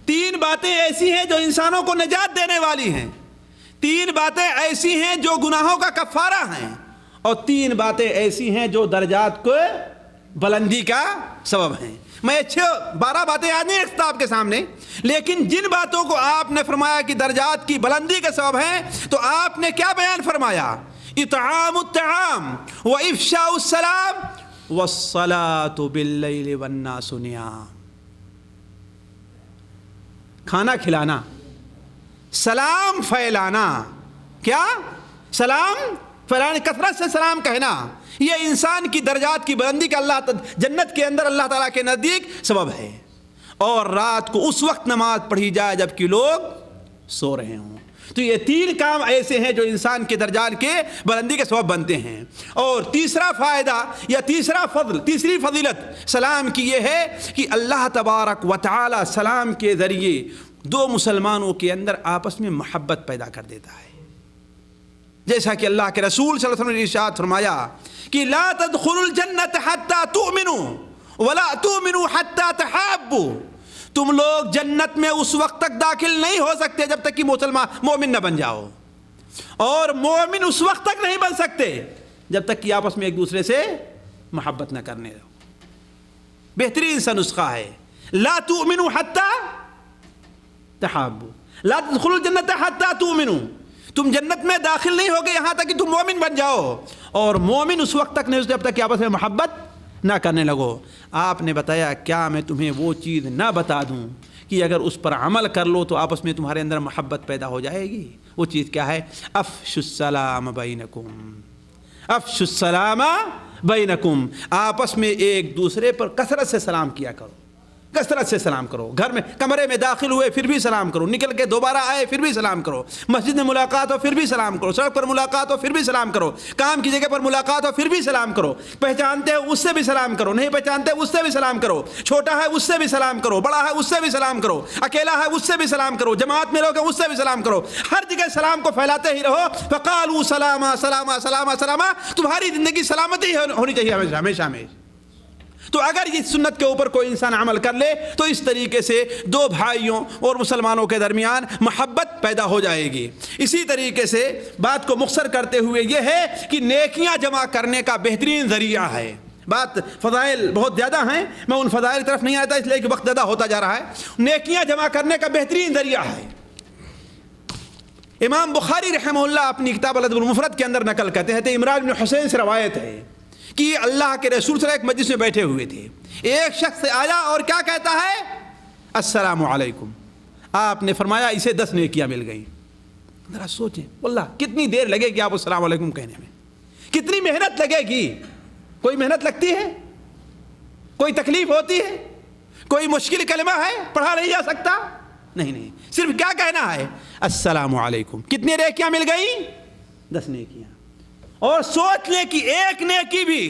تین باتیں ایسی ہیں جو انسانوں کو نجات دینے والی ہیں، تین باتیں ایسی ہیں جو گناہوں کا کفارہ ہیں، اور تین باتیں ایسی ہیں جو درجات کو بلندی کا سبب ہیں۔ میں 12 باتیں آج نہیں کتاب کے سامنے، لیکن جن باتوں کو آپ نے فرمایا کہ درجات کی بلندی کا سبب ہیں، تو آپ نے کیا بیان فرمایا؟ اطعام الطعام وافشاء السلام والصلاة باللیل والناس نیام، کھانا کھلانا، سلام پھیلانا، کیا سلام پھیلانا، کثرت سے سلام کہنا، یہ انسان کی درجات کی بلندی کا اللہ جنت کے اندر اللہ تعالیٰ کے نزدیک سبب ہے۔ اور رات کو اس وقت نماز پڑھی جائے جب کہ لوگ سو رہے ہوں۔ تو یہ تین کام ایسے ہیں جو انسان کے درجات کے بلندی کے سبب بنتے ہیں۔ اور تیسرا فائدہ یا تیسرا فضل، تیسری فضیلت سلام کی یہ ہے کہ اللہ تبارک و تعالی سلام کے ذریعے دو مسلمانوں کے اندر آپس میں محبت پیدا کر دیتا ہے، جیسا کہ اللہ کے رسول صلی اللہ علیہ وسلم نے ارشاد فرمایا کہ لا تدخلوا الجنت حتی تؤمنوا ولا تؤمنوا حتی تحابوا، تم لوگ جنت میں اس وقت تک داخل نہیں ہو سکتے جب تک کہ مومن نہ بن جاؤ، اور مومن اس وقت تک نہیں بن سکتے جب تک کہ آپس میں ایک دوسرے سے محبت نہ کرنے لگو۔ بہترین سا نسخہ ہے لا تؤمنوا حتی تحابوا، لا تدخلوا الجنت حتی تؤمنوا، تم جنت میں داخل نہیں ہوگے یہاں تک کہ تم مومن بن جاؤ، اور مومن اس وقت تک نہیں جب تک کہ آپس میں محبت نہ کرنے لگو۔ آپ نے بتایا کیا میں تمہیں وہ چیز نہ بتا دوں کہ اگر اس پر عمل کر لو تو آپس میں تمہارے اندر محبت پیدا ہو جائے گی؟ وہ چیز کیا ہے؟ افشوا السلام بینکم، افشوا السلام بینکم، آپس میں ایک دوسرے پر کثرت سے سلام کیا کرو، کثرت سے سلام کرو، گھر میں کمرے میں داخل ہوئے پھر بھی سلام کرو، نکل کے دوبارہ آئے پھر بھی سلام کرو، مسجد میں ملاقات ہو پھر بھی سلام کرو، سڑک پر ملاقات ہو پھر بھی سلام کرو، کام کی جگہ پر ملاقات ہو پھر بھی سلام کرو، پہچانتے ہو اس سے بھی سلام کرو، نہیں پہچانتے اس سے بھی سلام کرو، چھوٹا ہے اس سے بھی سلام کرو، بڑا ہے اس سے بھی سلام کرو، اکیلا ہے اس سے بھی سلام کرو، جماعت میں رہو اس سے بھی سلام کرو، ہر جگہ سلام کو پھیلاتے ہی رہو۔ فقالوا سلاما سلاما سلاما سلاما، تمہاری زندگی سلامتی ہونی چاہیے ہمیشہ ہمیشہ ہمیشہ۔ تو اگر اس سنت کے اوپر کوئی انسان عمل کر لے تو اس طریقے سے دو بھائیوں اور مسلمانوں کے درمیان محبت پیدا ہو جائے گی۔ اسی طریقے سے بات کو مختصر کرتے ہوئے یہ ہے کہ نیکیاں جمع کرنے کا بہترین ذریعہ ہے۔ بات فضائل بہت زیادہ ہیں، میں ان فضائل کی طرف نہیں آتا اس لیے کہ وقت زیادہ ہوتا جا رہا ہے۔ نیکیاں جمع کرنے کا بہترین ذریعہ ہے۔ امام بخاری رحمہ اللہ اپنی کتاب الادب المفرد کے اندر نقل کرتے ہیں، عمران بن حسین سے روایت ہے کہ اللہ کے رسول صلی اللہ علیہ وسلم ایک مجلس میں بیٹھے ہوئے تھے، ایک شخص آیا اور کیا کہتا ہے؟ السلام علیکم۔ آپ نے فرمایا اسے 10 نیکیاں مل گئیں۔ ذرا سوچیں واللہ کتنی دیر لگے گی آپ کو السلام علیکم کہنے میں، کتنی محنت لگے گی؟ کوئی محنت لگتی ہے؟ کوئی تکلیف ہوتی ہے؟ کوئی مشکل کلمہ ہے پڑھا نہیں جا سکتا؟ نہیں، صرف کیا کہنا ہے؟ السلام علیکم۔ کتنی نیکیاں مل گئیں؟ 10 نیکیاں۔ اور سوچ لیں کہ ایک نیکی بھی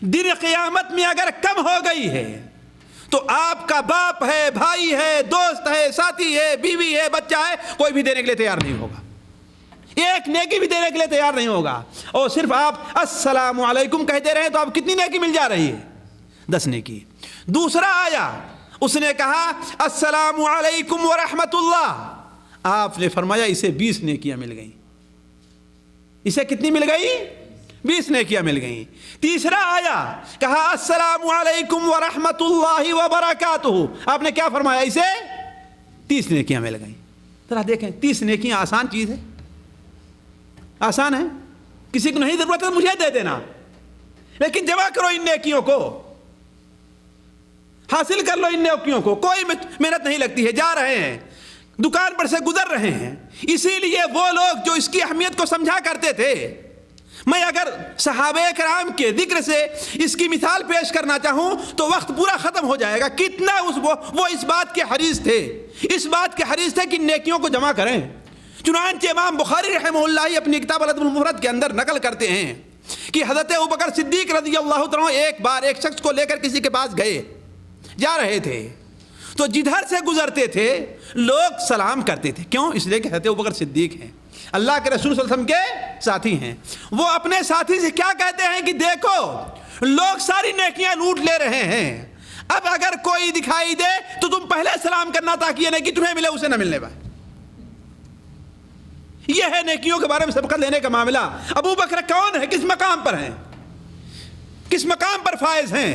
دن قیامت میں اگر کم ہو گئی ہے تو آپ کا باپ ہے، بھائی ہے، دوست ہے، ساتھی ہے، بیوی ہے، بچہ ہے، کوئی بھی دینے کے لیے تیار نہیں ہوگا، ایک نیکی بھی دینے کے لیے تیار نہیں ہوگا۔ اور صرف آپ السلام علیکم کہتے رہے تو آپ کتنی نیکی مل جا رہی ہے؟ 10 نیکی۔ دوسرا آیا اس نے کہا السلام علیکم ورحمۃ اللہ، آپ نے فرمایا اسے 20 نیکیاں مل گئیں۔ اسے کتنی مل گئی؟ 20 نیکیاں مل گئیں۔ تیسرا آیا کہا السلام علیکم ورحمۃ اللہ وبرکاتہ، آپ نے کیا فرمایا؟ اسے 30 نیکیاں مل گئیں۔ ذرا دیکھیں 30 نیکیاں آسان چیز ہے؟ آسان ہے؟ کسی کو نہیں ضرورت ہے مجھے دے دینا، لیکن جمع کرو ان نیکیوں کو، حاصل کر لو ان نیکیوں کو، کوئی محنت نہیں لگتی ہے، جا رہے ہیں دکان پر سے گزر رہے ہیں۔ اسی لیے وہ لوگ جو اس کی اہمیت کو سمجھا کرتے تھے، میں اگر صحابہ کرام کے ذکر سے اس کی مثال پیش کرنا چاہوں تو وقت پورا ختم ہو جائے گا، کتنا وہ اس بات کے حریص تھے، اس بات کے حریص تھے کہ نیکیوں کو جمع کریں۔ چنانچہ امام بخاری رحمہ اللہ اپنی کتاب الادب المفرد کے اندر نقل کرتے ہیں کہ حضرت ابوبکر صدیق رضی اللہ تعالیٰ ایک بار ایک شخص کو لے کر کسی کے پاس گئے، جا رہے تھے تو جدھر سے گزرتے تھے لوگ سلام کرتے تھے۔ کیوں؟ اس لیے کہ حضرت ابوبکر صدیق ہیں، اللہ کے رسول صلی اللہ علیہ وسلم کے ساتھی ہیں. وہ اپنے ساتھی سے کیا کہتے ہیں کہ دیکھو لوگ ساری نیکیاں لوٹ لے رہے ہیں, اب اگر کوئی دکھائی دے تو تم پہلے سلام کرنا تاکہ یہ نیکی تمہیں ملے اسے نہ ملنے پائے. یہ ہے نیکیوں کے بارے میں سبقت لینے کا معاملہ. ابو بکر کون ہے, کس مقام پر ہیں, کس مقام پر فائز ہیں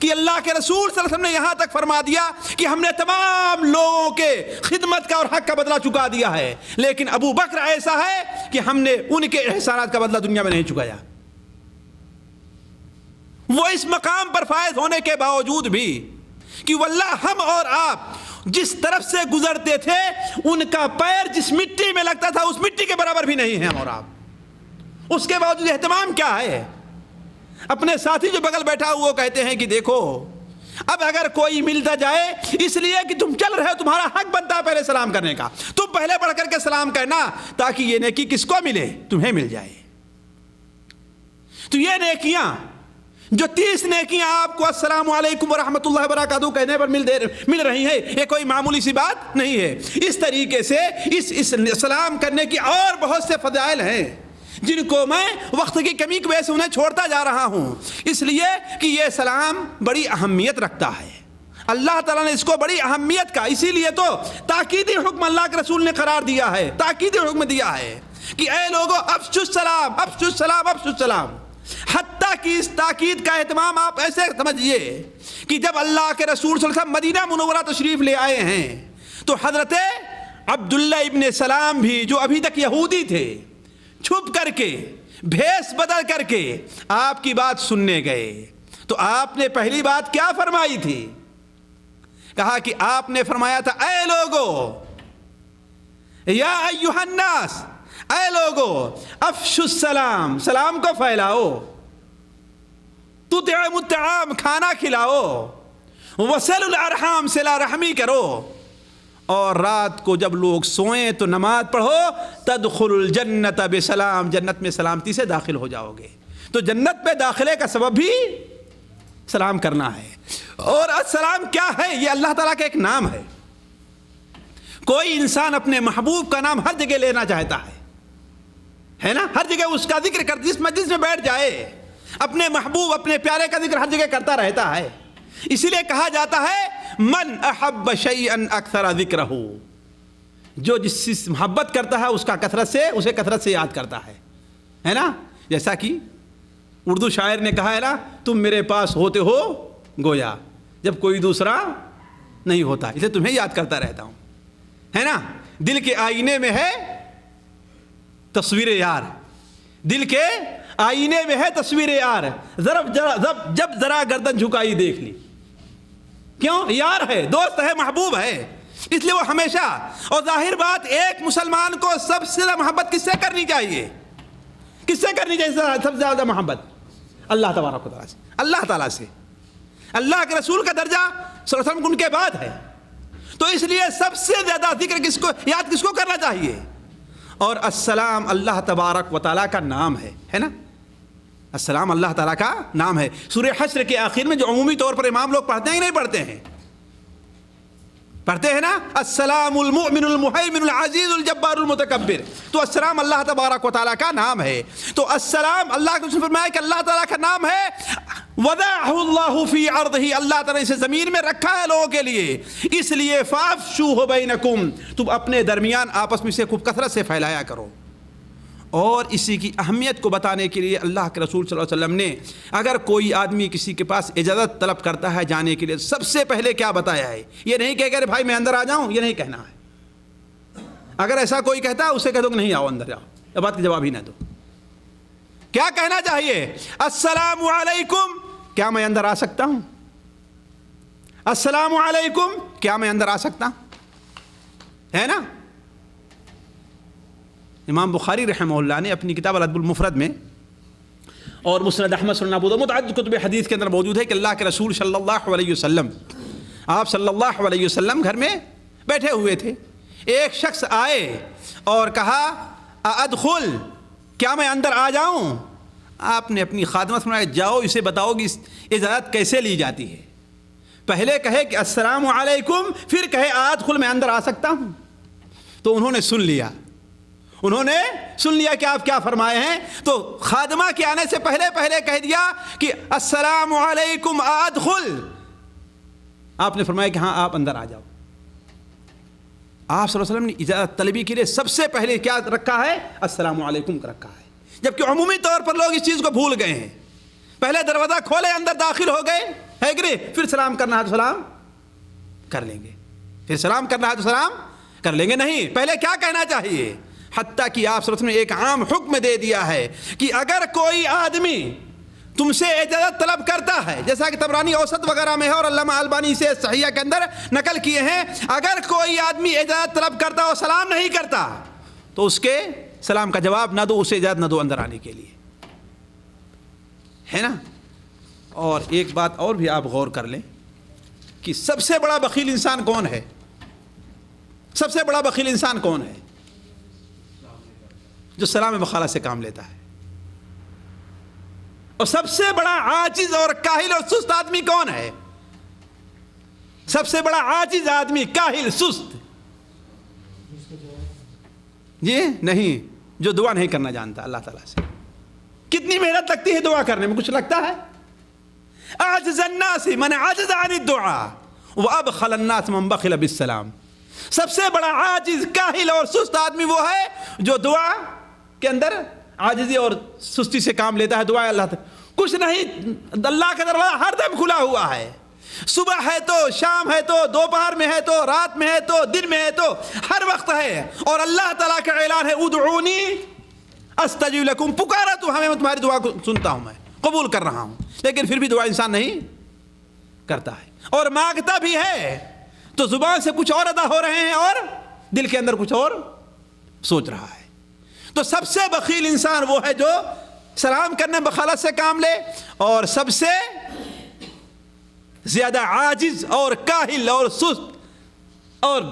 کہ اللہ کے رسول صلی اللہ علیہ وسلم نے یہاں تک فرما دیا کہ ہم نے تمام لوگوں کے خدمت کا اور حق کا بدلہ چکا دیا ہے, لیکن ابو بکر ایسا ہے کہ ہم نے ان کے احسانات کا بدلہ دنیا میں نہیں چکایا. وہ اس مقام پر فائز ہونے کے باوجود بھی کہ واللہ ہم اور آپ جس طرف سے گزرتے تھے ان کا پیر جس مٹی میں لگتا تھا اس مٹی کے برابر بھی نہیں ہیں, اور آپ اس کے باوجود اہتمام کیا ہے. اپنے ساتھی جو بغل بیٹھا وہ کہتے ہیں کہ دیکھو اب اگر کوئی ملتا جائے, اس لیے کہ تم چل رہے ہو تمہارا حق بنتا ہے پہلے سلام کرنے کا, تم پہلے پڑھ کر کے سلام کرنا تاکہ یہ نیکی کس کو ملے, تمہیں مل جائے. تو یہ نیکیاں جو 30 نیکیاں آپ کو السلام علیکم ورحمۃ اللہ وبرکاتہ کہنے پر مل رہی ہیں, یہ کوئی معمولی سی بات نہیں ہے. اس طریقے سے اس سلام کرنے کی اور بہت سے فضائل ہیں جن کو میں وقت کی کمی کی وجہ سے انہیں چھوڑتا جا رہا ہوں, اس لیے کہ یہ سلام بڑی اہمیت رکھتا ہے. اللہ تعالیٰ نے اس کو بڑی اہمیت کا, اسی لیے تو تاکیدی حکم اللہ کے رسول نے قرار دیا ہے, تاکیدی حکم دیا ہے کہ اے لوگو افشوا السلام افشوا السلام افشوا السلام. حتیٰ کہ اس تاکید کا اہتمام آپ ایسے سمجھیے کہ جب اللہ کے رسول صلی اللہ علیہ وسلم مدینہ منورہ تشریف لے آئے ہیں تو حضرت عبداللہ ابن سلام بھی جو ابھی تک یہودی تھے, چھپ کر کے بھیس بدل کر کے آپ کی بات سننے گئے. تو آپ نے پہلی بات کیا فرمائی تھی, کہا کہ آپ نے فرمایا تھا اے لوگو یا ایھا الناس, اے لوگو افشوا السلام, سلام کو پھیلاؤ, تطعموا الطعام, کھانا کھلاؤ, وصلوا الارحام, صلہ رحمی کرو, اور رات کو جب لوگ سوئیں تو نماز پڑھو, تدخلوا الجنت بسلام, جنت میں سلامتی سے داخل ہو جاؤ گے. تو جنت میں داخلے کا سبب بھی سلام کرنا ہے. اور السلام کیا ہے, یہ اللہ تعالیٰ کا ایک نام ہے. کوئی انسان اپنے محبوب کا نام ہر جگہ لینا چاہتا ہے نا, ہر جگہ اس کا ذکر کر, جس مجلس میں بیٹھ جائے اپنے محبوب اپنے پیارے کا ذکر ہر جگہ کرتا رہتا ہے. اسی لیے کہا جاتا ہے من احب شیئا اکثر ذکرہ, جو جس سے محبت کرتا ہے اس کا اسے کثرت سے یاد کرتا ہے نا. جیسا کہ اردو شاعر نے کہا ہے نا, تم میرے پاس ہوتے ہو گویا جب کوئی دوسرا نہیں ہوتا, اسے تمہیں یاد کرتا رہتا ہوں, ہے نا. دل کے آئینے میں ہے تصویر یار, دل کے آئینے میں ہے تصویر یار, جب ذرا گردن جھکائی دیکھ لی, کیوں, یار ہے, دوست ہے, محبوب ہے, اس لیے وہ ہمیشہ. اور ظاہر بات ایک مسلمان کو سب سے زیادہ محبت کس سے کرنی چاہیے, کس سے کرنی چاہیے سب سے زیادہ محبت, اللہ تبارک و تعالیٰ سے, اللہ تعالیٰ سے. اللہ کے رسول کا درجہ صلی اللہ علیہ وسلم ان کے بعد ہے, تو اس لیے سب سے زیادہ ذکر کس کو, یاد کس کو کرنا چاہیے. اور السلام اللہ تبارک و تعالیٰ کا نام ہے نا, السلام اللہ تعالیٰ کا نام ہے. سورہ حشر کے آخر میں جو عمومی طور پر امام لوگ پڑھتے ہیں کہ نہیں پڑھتے ہیں, پڑھتے ہیں نا, السلام المؤمن المہیمن العزیز الجبار المتکبر. تو السلام اللہ تبارک و تعالیٰ کا نام ہے. تو السلام اللہ کے فرمایا کہ اللہ تعالیٰ کا نام ہے. وضعہ اللہ فی ارضہ, اللہ تعالیٰ نے اسے زمین میں رکھا ہے لوگوں کے لیے, اس لیے فافشوہ بینکم, تم اپنے درمیان آپس میں سے خوب کثرت سے پھیلایا کرو. اور اسی کی اہمیت کو بتانے کے لیے اللہ کے رسول صلی اللہ علیہ وسلم نے اگر کوئی آدمی کسی کے پاس اجازت طلب کرتا ہے جانے کے لیے, سب سے پہلے کیا بتایا ہے, یہ نہیں کہہ کہ بھائی میں اندر آ جاؤں, یہ نہیں کہنا ہے. اگر ایسا کوئی کہتا ہے اسے کہہ دو کہ نہیں آؤ اندر جاؤ, یہ بات کا جواب ہی نہ دو. کیا کہنا چاہیے, السلام علیکم, کیا میں اندر آ سکتا ہوں, السلام علیکم, کیا میں اندر آ سکتا ہوں, ہے نا. امام بخاری رحمہ اللہ نے اپنی کتاب الادب المفرد میں اور مسند احمد سنن ابو داؤد متعدد کتب حدیث کے اندر موجود ہے کہ اللہ کے رسول صلی اللہ علیہ وسلم, آپ صلی اللہ علیہ وسلم گھر میں بیٹھے ہوئے تھے, ایک شخص آئے اور کہا ادخل, کیا میں اندر آ جاؤں. آپ نے اپنی خادمہ فرمایا جاؤ اسے بتاؤ کہ اجازت کیسے لی جاتی ہے. پہلے کہے کہ السلام علیکم, پھر کہے ادخل, میں اندر آ سکتا ہوں. تو انہوں نے سن لیا, انہوں نے سن لیا کہ آپ کیا فرمائے ہیں، تو خادمہ کے آنے سے پہلے کہہ دیا کہ السلام علیکم ادخل. آپ نے فرمایا کہ ہاں آپ اندر آ جاؤ. آپ صلی اللہ علیہ وسلم نے اجازت طلبی کے لیے سب سے پہلے کیا رکھا ہے؟ السلام علیکم کا رکھا ہے. جبکہ عمومی طور پر لوگ اس چیز کو بھول گئے ہیں. پہلے دروازہ کھولے اندر داخل ہو گئے ہے کہ نہیں، پھر سلام کرنا ہے تو سلام کر لیں گے، پھر سلام کرنا ہے تو سلام کر لیں گے. نہیں، پہلے کیا کہنا چاہیے؟ حتیٰ کہ آپ صلی اللہ علیہ وسلم نے ایک عام حکم دے دیا ہے کہ اگر کوئی آدمی تم سے اجازت طلب کرتا ہے، جیسا کہ طبرانی اوسط وغیرہ میں ہے اور علامہ البانی سے صحیحہ کے اندر نقل کیے ہیں، اگر کوئی آدمی اجازت طلب کرتا اور سلام نہیں کرتا تو اس کے سلام کا جواب نہ دو، اسے اجازت نہ دو اندر آنے کے لیے، ہے نا. اور ایک بات اور بھی آپ غور کر لیں کہ سب سے بڑا بخیل انسان کون ہے؟ سب سے بڑا بخیل انسان کون ہے؟ جو سلام مخالہ سے کام لیتا ہے. اور سب سے بڑا عاجز اور کاہل اور سست آدمی کون ہے؟ سب سے بڑا عاجز آدمی، کاہل، سست، جی نہیں، جو دعا نہیں کرنا جانتا اللہ تعالیٰ سے. کتنی محنت لگتی ہے دعا کرنے میں، کچھ لگتا ہے؟ اعجز الناس من عجز عن الدعاء وابخل الناس من بخل بالسلام. سب سے بڑا عاجز، کاہل اور سست آدمی وہ ہے جو دعا کے اندر عاجزی اور سستی سے کام لیتا ہے. دعا اللہ کچھ نہیں، اللہ کا دروازہ ہر دم کھلا ہوا ہے. صبح ہے تو، شام ہے تو، دوپہر میں ہے تو، رات میں ہے تو، دن میں ہے تو، ہر وقت ہے. اور اللہ تعالیٰ کا اعلان ہے ادعونی استجب لکم، پکارا تو ہمیں، تمہاری دعا کو سنتا ہوں، میں قبول کر رہا ہوں. لیکن پھر بھی دعا انسان نہیں کرتا ہے، اور مانگتا بھی ہے تو زبان سے کچھ اور ادا ہو رہے ہیں اور دل کے اندر کچھ اور سوچ رہا ہے. تو سب سے بخیل انسان وہ ہے جو سلام کرنے بخالت سے کام لے، اور سب سے زیادہ عاجز اور کاہل اور سست اور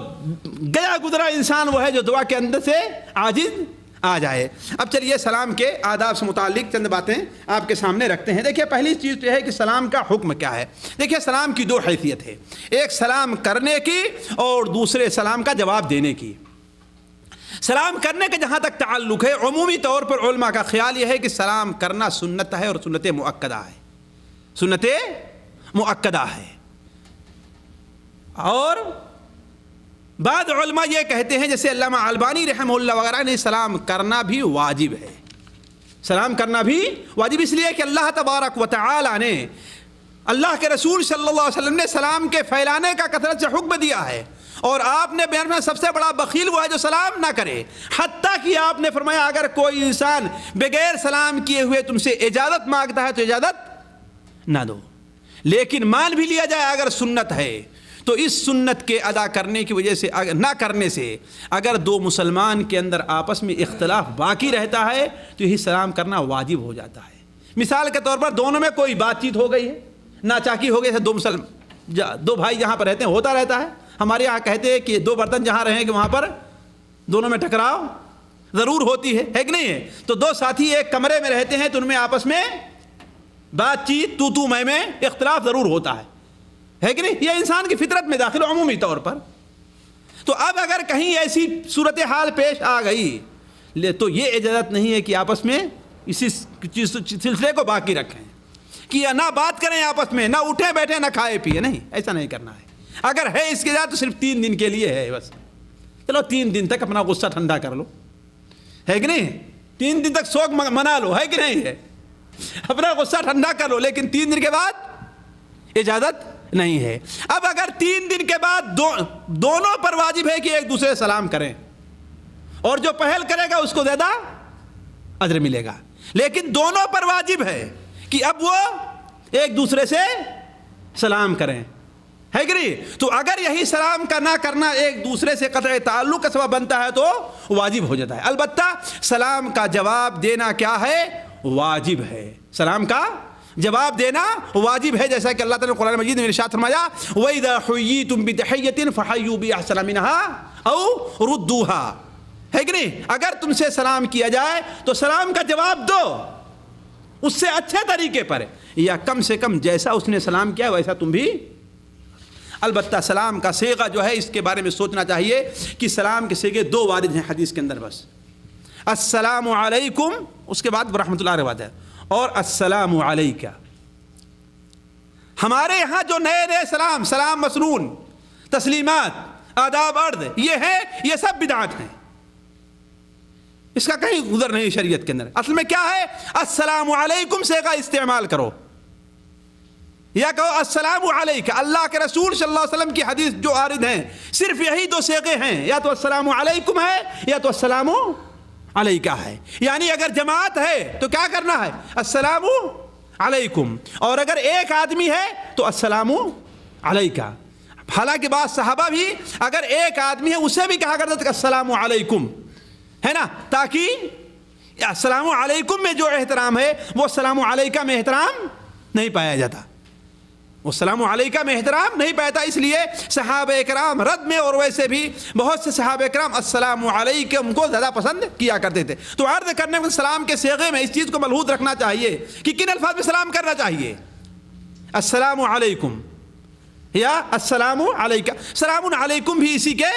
گیا گزرا انسان وہ ہے جو دعا کے اندر سے عاجز آ جائے. اب چلیے سلام کے آداب سے متعلق چند باتیں آپ کے سامنے رکھتے ہیں. دیکھیے پہلی چیز تو ہے کہ سلام کا حکم کیا ہے. دیکھیے سلام کی دو حیثیت ہے، ایک سلام کرنے کی اور دوسرے سلام کا جواب دینے کی. سلام کرنے کا جہاں تک تعلق ہے، عمومی طور پر علماء کا خیال یہ ہے کہ سلام کرنا سنت ہے اور سنت مؤکدہ ہے، سنت مؤکدہ ہے. اور بعض علماء یہ کہتے ہیں، جیسے علامہ البانی رحمہ اللہ وغیرہ نے، سلام کرنا بھی واجب ہے. سلام کرنا بھی واجب اس لیے کہ اللہ تبارک و تعالی نے، اللہ کے رسول صلی اللہ علیہ وسلم نے سلام کے پھیلانے کا کثرت سے حکم دیا ہے. اور آپ نے بیان میں سب سے بڑا بخیل وہ ہے جو سلام نہ کرے. حتیٰ کہ آپ نے فرمایا اگر کوئی انسان بغیر سلام کیے ہوئے تم سے اجازت مانگتا ہے تو اجازت نہ دو. لیکن مان بھی لیا جائے اگر سنت ہے تو اس سنت کے ادا کرنے کی وجہ سے، نہ کرنے سے، اگر دو مسلمان کے اندر آپس میں اختلاف باقی رہتا ہے تو یہی سلام کرنا واجب ہو جاتا ہے. مثال کے طور پر دونوں میں کوئی بات چیت ہو گئی ہے، ناچاکی ہو گئی ہے، دو بھائی جہاں پر رہتے ہیں ہوتا رہتا ہے. ہمارے یہاں کہتے ہیں کہ دو برتن جہاں رہیں گے وہاں پر دونوں میں ٹکراؤ ضرور ہوتی ہے کہ نہیں ہے. تو دو ساتھی ایک کمرے میں رہتے ہیں تو ان میں آپس میں بات چیت، تو میں اختلاف ضرور ہوتا ہے کہ نہیں. یہ انسان کی فطرت میں داخل عمومی طور پر. تو اب اگر کہیں ایسی صورتحال پیش آ گئی تو یہ اجازت نہیں ہے کہ آپس میں اسی سلسلے کو باقی رکھیں، کہ نہ بات کریں آپس میں، نہ اٹھیں بیٹھیں، نہ کھائے پیے. نہیں، ایسا نہیں کرنا ہے. اگر ہے اس کے ساتھ تو صرف 3 دن کے لیے ہے بس. چلو 3 دن تک اپنا غصہ ٹھنڈا کر لو، ہے کہ نہیں. 3 دن تک شوق منا لو، ہے کہ نہیں ہے. اپنا غصہ ٹھنڈا کر لو، لیکن 3 دن کے بعد اجازت نہیں ہے. اب اگر 3 دن کے بعد دونوں پر واجب ہے کہ ایک دوسرے سے سلام کریں، اور جو پہل کرے گا اس کو زیادہ اجر ملے گا. لیکن دونوں پر واجب ہے کہ اب وہ ایک دوسرے سے سلام کریں، ہے کہ نہیں. تو اگر یہی سلام کا نہ کرنا ایک دوسرے سے قطع تعلق کا سبب بنتا ہے تو واجب ہو جاتا ہے. البتہ سلام کا جواب دینا کیا ہے؟ واجب ہے. سلام کا جواب دینا واجب ہے، جیسا کہ اللہ تعالیٰ نے قرآن مجید میں ارشاد فرمایا وَإِذَا حُيِّيتُم بِتَحِيَّةٍ فَحَيُّوا بِأَحْسَنَ مِنْهَا أَوْ رُدُّوهَا. ہے کہ نہیں. اگر تم سے سلام کیا جائے تو سلام کا جواب دو اس سے اچھے طریقے پر، یا کم سے کم جیسا اس نے سلام کیا ویسا تم بھی. البتہ سلام کا صیغہ جو ہے اس کے بارے میں سوچنا چاہیے کہ سلام کے صیغے 2 وارد ہیں حدیث کے اندر بس. السلام علیکم، اس کے بعد رحمۃ اللہ روایت ہے، اور السلام علیکہ۔ ہمارے یہاں جو نئے نئے سلام، سلام مسنون، تسلیمات، آداب عرض یہ ہیں، یہ سب بدعات ہیں، اس کا کہیں گزر نہیں شریعت کے اندر۔ اصل میں کیا ہے؟ السلام علیکم سے کا استعمال کرو، یا کہو السلام علیکہ۔ اللہ کے رسول صلی اللہ علیہ وسلم کی حدیث جو وارد ہیں صرف یہی دو صیغے ہیں، یا تو السلام علیکم ہے یا تو السلام علیکہ ہے۔ یعنی اگر جماعت ہے تو کیا کرنا ہے؟ السلام علیکم، اور اگر ایک آدمی ہے تو السلام علیکہ۔ حالانکہ بعض صحابہ بھی اگر ایک آدمی ہے اسے بھی کہا کرتے تھے السلام علیکم، ہے نا، تاکہ السلام علیکم میں جو احترام ہے وہ السلام علیکہ میں احترام نہیں پایا جاتا، وہ السلام علیکہ میں احترام نہیں پاتا۔ اس لیے صحابہ کرام رد میں اور ویسے بھی بہت سے صحابہ کرام السلام علیکم کو زیادہ پسند کیا کرتے تھے۔ تو عرض کرنے میں سلام کے صیغے میں اس چیز کو ملحوظ رکھنا چاہیے کہ کن الفاظ میں سلام کرنا چاہیے، السلام علیکم یا السلام علیکہ۔ سلام علیکم بھی اسی کے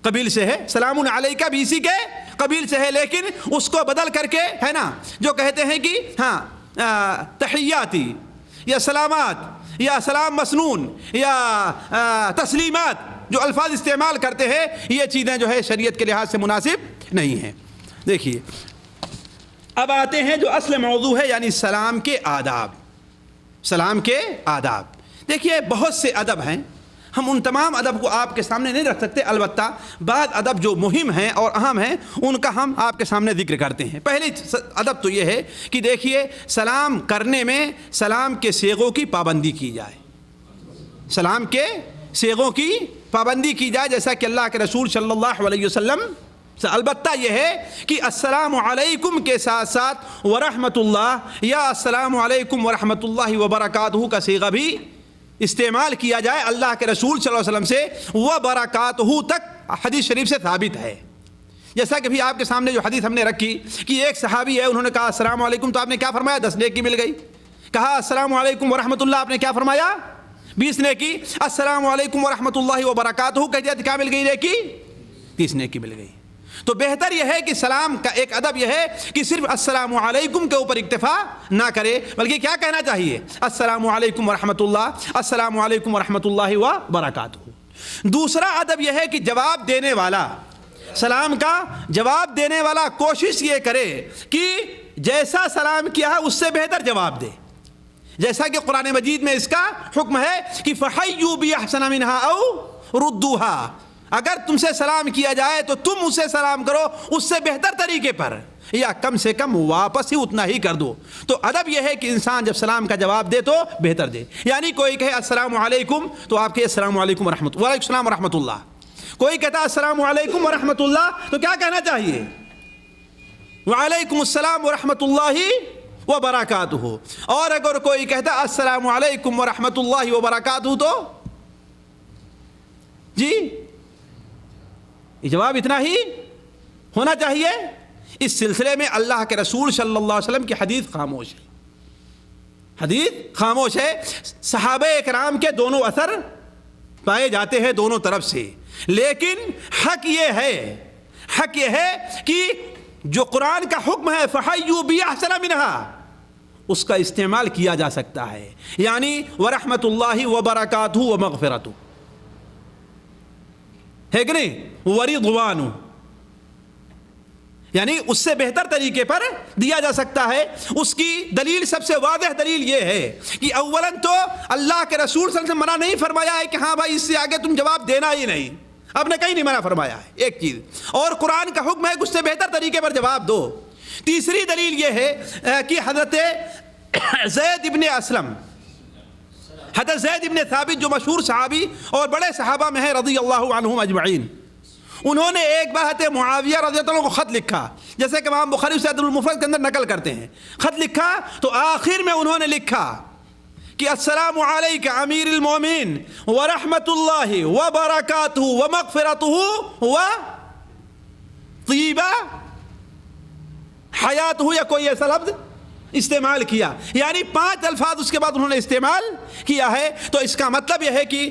قبیل سے ہے، سلام علیکہ بھی اسی کے قبیل سے ہے، لیکن اس کو بدل کر کے ہے نا جو کہتے ہیں کہ ہاں تحیاتی یا سلامات یا سلام مسنون یا تسلیمات، جو الفاظ استعمال کرتے ہیں یہ چیزیں جو ہے شریعت کے لحاظ سے مناسب نہیں ہیں۔ دیکھیے اب آتے ہیں جو اصل موضوع ہے، یعنی سلام کے آداب۔ سلام کے آداب دیکھیے بہت سے ادب ہیں، ہم ان تمام ادب کو آپ کے سامنے نہیں رکھ سکتے، البتہ بعض ادب جو مہم ہیں اور اہم ہیں ان کا ہم آپ کے سامنے ذکر کرتے ہیں۔ پہلی ادب تو یہ ہے کہ دیکھیے سلام کرنے میں سلام کے صیغوں کی پابندی کی جائے، سلام کے صیغوں کی پابندی کی جائے، جیسا کہ اللہ کے رسول صلی اللہ علیہ وسلم۔ البتہ یہ ہے کہ السلام علیکم کے ساتھ ساتھ ورحمۃ اللہ یا السلام علیکم ورحمۃ اللہ وبرکاتہ کا صیغہ بھی استعمال کیا جائے۔ اللہ کے رسول صلی اللہ علیہ وسلم سے وبرکاتہ تک حدیث شریف سے ثابت ہے، جیسا کہ بھی آپ کے سامنے جو حدیث ہم نے رکھی کہ ایک صحابی ہے، انہوں نے کہا السلام علیکم، تو آپ نے کیا فرمایا؟ 10 نیکی مل گئی۔ کہا السلام علیکم ورحمۃ اللہ، آپ نے کیا فرمایا؟ 20 نیکی۔ السلام علیکم ورحمۃ اللہ وبرکاتہ کہہ دیا تو کیا مل گئی نیکی؟ 30 نیکی مل گئی۔ تو بہتر یہ ہے کہ سلام کا ایک ادب یہ ہے کہ صرف السلام علیکم کے اوپر اکتفا نہ کرے، بلکہ کیا کہنا چاہیے؟ السلام علیکم ورحمۃ اللہ، السلام علیکم ورحمۃ اللہ وبرکاتہ۔ دوسرا ادب یہ ہے کہ جواب دینے والا، سلام کا جواب دینے والا کوشش یہ کرے کہ جیسا سلام کیا ہے اس سے بہتر جواب دے، جیسا کہ قرآن مجید میں اس کا حکم ہے کہ فحیوا بأحسن منها او ردوها، اگر تم سے سلام کیا جائے تو تم اسے سلام کرو اس سے بہتر طریقے پر، یا کم سے کم واپس ہی اتنا ہی کر دو۔ تو ادب یہ ہے کہ انسان جب سلام کا جواب دے تو بہتر دے، یعنی کوئی کہے السلام علیکم تو آپ کہے السلام علیکم ورحمۃ اللہ، وعلیکم السلام ورحمۃ اللہ۔ کوئی کہتا ہے السلام علیکم ورحمۃ اللہ تو کیا کہنا چاہیے؟ وعلیکم السلام ورحمۃ اللہ وبرکاتہ۔ اور اگر کوئی کہتا ہے السلام علیکم ورحمۃ اللہ وبرکاتہ تو جی جواب اتنا ہی ہونا چاہیے۔ اس سلسلے میں اللہ کے رسول صلی اللہ علیہ وسلم کی حدیث خاموش ہے، حدیث خاموش ہے۔ صحابہ اکرام کے دونوں اثر پائے جاتے ہیں دونوں طرف سے، لیکن حق یہ ہے کہ جو قرآن کا حکم ہے فحیوا بأحسن منها، اس کا استعمال کیا جا سکتا ہے، یعنی ورحمۃ اللہ وبرکاتہ ومغفرتہ، ہے کہ نہیں؟ ورضوان، یعنی اس سے بہتر طریقے پر دیا جا سکتا ہے۔ اس کی دلیل، سب سے واضح دلیل یہ ہے کہ اولاً تو اللہ کے رسول صلی اللہ علیہ وسلم منع نہیں فرمایا ہے کہ ہاں بھائی اس سے آگے تم جواب دینا ہی نہیں، اب نے کہیں نہیں منع فرمایا ہے ایک چیز، اور قرآن کا حکم ہے کہ اس سے بہتر طریقے پر جواب دو۔ تیسری دلیل یہ ہے کہ حضرت زید ابن اسلم، حضرت زید ابن ثابت جو مشہور صحابی اور بڑے صحابہ میں ہیں رضی اللہ عنہم اجمعین، انہوں نے ایک بار حضرت معاویہ رضی اللہ عنہ کو خط لکھا، جیسے کہ امام بخاری سے ادب المفرد کے اندر نقل کرتے ہیں۔ خط لکھا تو آخر میں انہوں نے لکھا کہ السلام علیک امیر المومنین ورحمۃ اللہ وبرکاتہ ومغفرتہ وطیبہ حیاتہ، یا کوئی ایسا لفظ استعمال کیا، یعنی 5 الفاظ اس کے بعد انہوں نے استعمال کیا ہے۔ تو اس کا مطلب یہ ہے کہ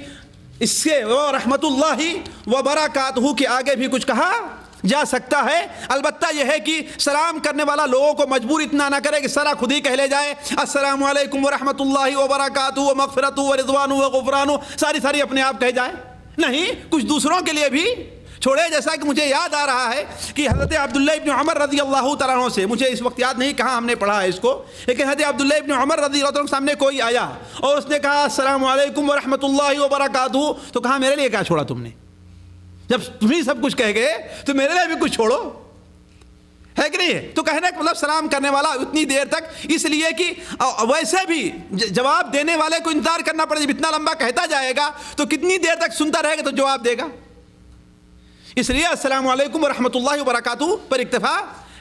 اس سے رحمت اللہ وبرکاتہ کے آگے بھی کچھ کہا جا سکتا ہے، البتہ یہ ہے کہ سلام کرنے والا لوگوں کو مجبور اتنا نہ کرے کہ سارا خود ہی کہہ لے جائے السلام علیکم ورحمۃ اللہ وبرکاتہ ومغفرۃ ورضوان وغفران، ساری اپنے آپ کہہ جائے. نہیں، کچھ دوسروں کے لیے بھی چھوڑے. جیسا کہ مجھے یاد آ رہا ہے کہ حضرت عبداللہ ابن عمر رضی اللہ تعالیٰ عنہ سے، مجھے اس وقت یاد نہیں کہاں ہم نے پڑھا ہے اس کو، لیکن حضرت عبداللہ ابن عمر رضی اللہ عنہ کے سامنے کوئی آیا اور اس نے کہا السلام علیکم ورحمۃ اللہ وبرکاتہ، تو کہا میرے لیے کیا چھوڑا تم نے؟ جب تم ہی سب کچھ کہہ گئے تو میرے لیے بھی کچھ چھوڑو، ہے کہ نہیں؟ تو کہنے کا مطلب سلام کرنے والا اتنی دیر تک، اس لیے کہ ویسے بھی جواب دینے والے کو انتظار کرنا پڑے. جب اتنا لمبا کہتا جائے گا تو کتنی دیر تک سنتا رہے گا تو جواب دے گا. اس لیے السلام علیکم ورحمۃ اللہ وبرکاتہ پر اکتفا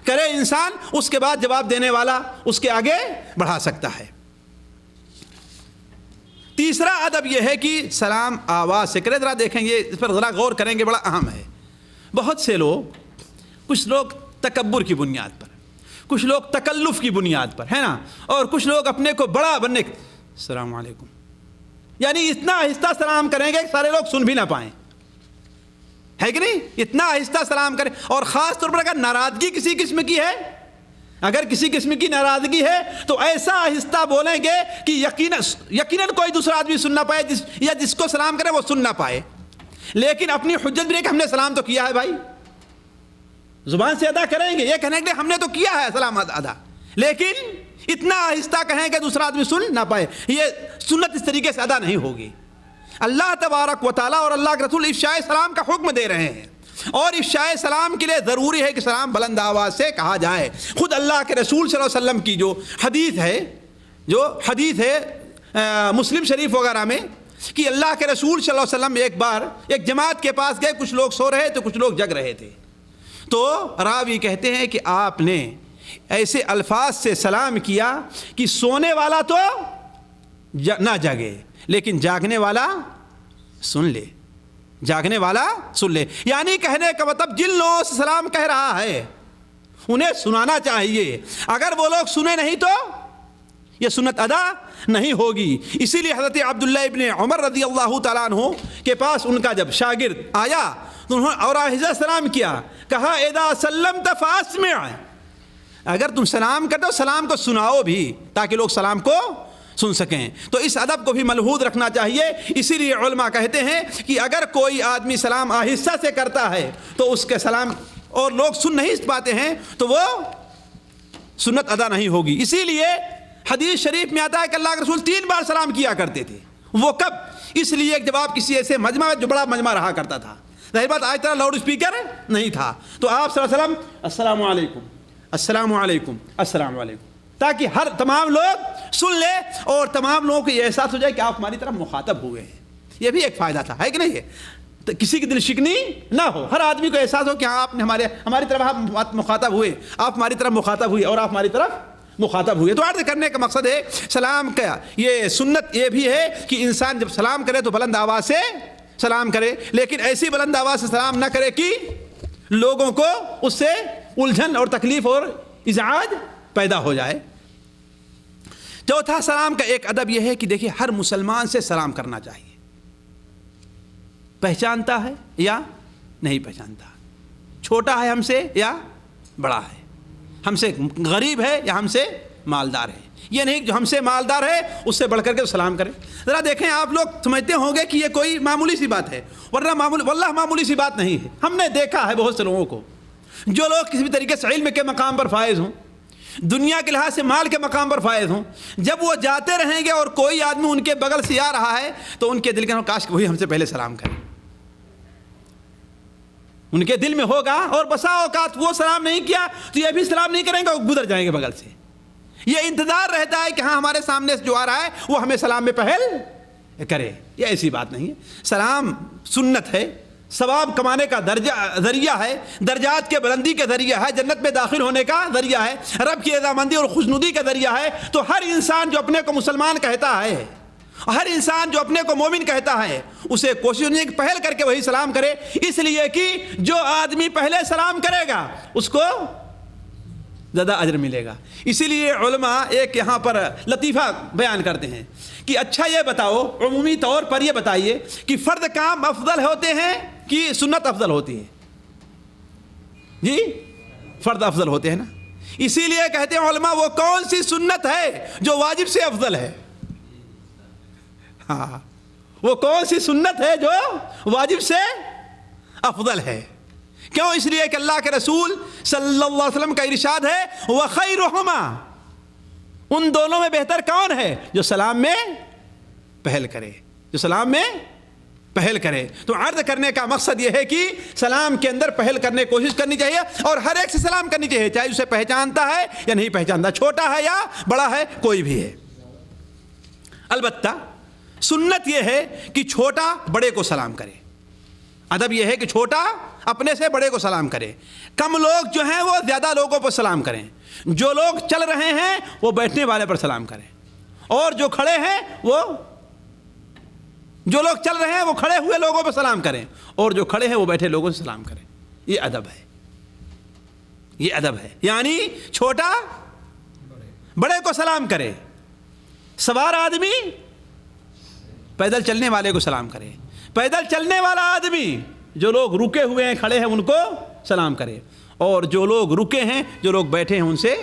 کرے انسان، اس کے بعد جواب دینے والا اس کے آگے بڑھا سکتا ہے. تیسرا ادب یہ ہے کہ سلام آواز سے کرے. ذرا دیکھیں یہ اس پر ذرا غور کریں گے، بڑا اہم ہے. بہت سے لوگ، کچھ لوگ تکبر کی بنیاد پر، کچھ لوگ تکلف کی بنیاد پر، ہے نا، اور کچھ لوگ اپنے کو بڑا بننے کے السلام علیکم، یعنی اتنا آہستہ سلام کریں گے کہ سارے لوگ سن بھی نہ پائیں، ہے کہ نہیں؟ اتنا آہستہ سلام کریں. اور خاص طور پر اگر ناراضگی کسی قسم کی ہے، اگر کسی قسم کی ناراضگی ہے تو ایسا آہستہ بولیں گے کہ یقیناً کوئی دوسرا آدمی سن نہ پائے، یا جس کو سلام کرے وہ سن نہ پائے. لیکن اپنی حجت بھی نہیں کہ ہم نے سلام تو کیا ہے بھائی، زبان سے ادا کریں گے، یہ کہنے کہ ہم نے تو کیا ہے سلام ادا، لیکن اتنا آہستہ کہیں کہ دوسرا آدمی سن نہ پائے. یہ سنت اس طریقے سے ادا نہیں ہوگی. اللہ تبارک و تعالیٰ اور اللہ کے رسول افشاء سلام کا حکم دے رہے ہیں، اور افشاء سلام کے لیے ضروری ہے کہ سلام بلند آواز سے کہا جائے. خود اللہ کے رسول صلی اللہ علیہ وسلم کی جو حدیث ہے مسلم شریف وغیرہ میں، کہ اللہ کے رسول صلی اللہ علیہ وسلم ایک بار ایک جماعت کے پاس گئے، کچھ لوگ سو رہے تھے کچھ لوگ جگ رہے تھے. تو راوی کہتے ہیں کہ آپ نے ایسے الفاظ سے سلام کیا کہ سونے والا تو نہ جاگے لیکن جاگنے والا سن لے، جاگنے والا سن لے. یعنی کہنے کا مطلب جن لوگوں سے سلام کہہ رہا ہے انہیں سنانا چاہیے، اگر وہ لوگ سنے نہیں تو یہ سنت ادا نہیں ہوگی. اسی لیے حضرت عبداللہ ابن عمر رضی اللہ تعالیٰ عنہ کے پاس ان کا جب شاگرد آیا تو انہوں نے اور آہستہ سلام کیا، کہا اذا سلمت فاسمع، اگر تم سلام کرتے ہو سلام کو سناؤ بھی تاکہ لوگ سلام کو سن سکیں. تو اس ادب کو بھی ملحوظ رکھنا چاہیے. اسی لیے علماء کہتے ہیں کہ اگر کوئی آدمی سلام آہستہ سے کرتا ہے تو اس کے سلام اور لوگ سن نہیں پاتے ہیں تو وہ سنت ادا نہیں ہوگی. اسی لیے حدیث شریف میں آتا ہے کہ اللہ کے رسول 3 بار سلام کیا کرتے تھے. وہ کب؟ اس لیے جب آپ کسی ایسے مجمع میں جو بڑا مجمع رہا کرتا تھا، ظاہر بات آج طرح لاؤڈ اسپیکر نہیں تھا، تو آپ صلی اللہ علیہ وسلم السلام علیکم السلام علیکم السلام علیکم، تاکہ ہر تمام لوگ سن لے اور تمام لوگوں کو یہ احساس ہو جائے کہ آپ ہماری طرف مخاطب ہوئے ہیں. یہ بھی ایک فائدہ تھا، ہے کہ نہیں؟ تو کسی کی دل شکنی نہ ہو، ہر آدمی کو احساس ہو کہ ہاں آپ نے ہماری طرف آپ مخاطب ہوئے، آپ ہماری طرف مخاطب ہوئے اور آپ ہماری طرف مخاطب ہوئے. تو عرض کرنے کا مقصد ہے سلام کا یہ سنت یہ بھی ہے کہ انسان جب سلام کرے تو بلند آواز سے سلام کرے، لیکن ایسی بلند آواز سے سلام نہ کرے کہ لوگوں کو اس سے الجھن اور تکلیف اور ازعاج پیدا ہو جائے. چوتھا سلام کا ایک ادب یہ ہے کہ دیکھیے ہر مسلمان سے سلام کرنا چاہیے، پہچانتا ہے یا نہیں پہچانتا، چھوٹا ہے ہم سے یا بڑا ہے، ہم سے غریب ہے یا ہم سے مالدار ہے. یہ نہیں جو ہم سے مالدار ہے اس سے بڑھ کر کے سلام کریں. ذرا دیکھیں آپ لوگ سمجھتے ہوں گے کہ یہ کوئی معمولی سی بات ہے، ورنہ واللہ معمولی سی بات نہیں ہے. ہم نے دیکھا ہے بہت سے لوگوں کو جو لوگ کسی بھی طریقے سے علم کے مقام پر فائز ہوں، دنیا کے لحاظ سے مال کے مقام پر فائز ہوں، جب وہ جاتے رہیں گے اور کوئی آدمی ان کے بغل سے آ رہا ہے تو ان کے دل کے کاش کہ وہی ہم سے پہلے سلام کرے، ان کے دل میں ہوگا. اور بسا اوقات وہ سلام نہیں کیا تو یہ بھی سلام نہیں کریں گے، وہ گزر جائیں گے بغل سے. یہ انتظار رہتا ہے کہ ہاں ہمارے سامنے جو آ رہا ہے وہ ہمیں سلام میں پہل کرے. یہ ایسی بات نہیں ہے. سلام سنت ہے، ثواب کمانے کا ذریعہ ہے، درجات کے بلندی کا ذریعہ ہے، جنت میں داخل ہونے کا ذریعہ ہے، رب کی رضامندی اور خوشنودی کا ذریعہ ہے. تو ہر انسان جو اپنے کو مسلمان کہتا ہے، ہر انسان جو اپنے کو مومن کہتا ہے، اسے کوشش کرنی ہے کہ پہل کر کے وہی سلام کرے، اس لیے کہ جو آدمی پہلے سلام کرے گا اس کو زیادہ اجر ملے گا. اسی لیے علماء ایک یہاں پر لطیفہ بیان کرتے ہیں کہ اچھا یہ بتاؤ، عمومی طور پر یہ بتائیے کہ فرد کام افضل ہوتے ہیں کہ سنت افضل ہوتی ہے؟ جی فرد افضل ہوتے ہیں نا. اسی لیے کہتے ہیں علماء وہ کون سی سنت ہے جو واجب سے افضل ہے. ہاں وہ کون سی سنت ہے جو واجب سے افضل ہے. کیوں؟ اس لیے کہ اللہ کے رسول صلی اللہ علیہ وسلم کا ارشاد ہے وَخَيْرُهُمَا، ان دونوں میں بہتر کون ہے؟ جو سلام میں پہل کرے، جو سلام میں پہل کرے. تو عرض کرنے کا مقصد یہ ہے کہ سلام کے اندر پہل کرنے کی کوشش کرنی چاہیے اور ہر ایک سے سلام کرنی چاہیے، چاہے اسے پہچانتا ہے یا نہیں پہچانتا، چھوٹا ہے یا بڑا ہے، کوئی بھی ہے. البتہ سنت یہ ہے کہ چھوٹا بڑے کو سلام کرے. ادب یہ ہے کہ چھوٹا اپنے سے بڑے کو سلام کرے. کم لوگ جو ہیں وہ زیادہ لوگوں پر سلام کریں. جو لوگ چل رہے ہیں وہ بیٹھنے والے پر سلام کریں، اور جو کھڑے ہیں جو لوگ چل رہے ہیں وہ کھڑے ہوئے لوگوں پر سلام کریں، اور جو کھڑے ہیں وہ بیٹھے لوگوں سے سلام کریں. یہ ادب ہے، یہ ادب ہے. یعنی چھوٹا بڑے کو سلام کرے، سوار آدمی پیدل چلنے والے کو سلام کرے، پیدل چلنے والا آدمی جو لوگ رکے ہوئے ہیں کھڑے ہیں ان کو سلام کرے، اور جو لوگ رکے ہیں جو لوگ بیٹھے ہیں ان سے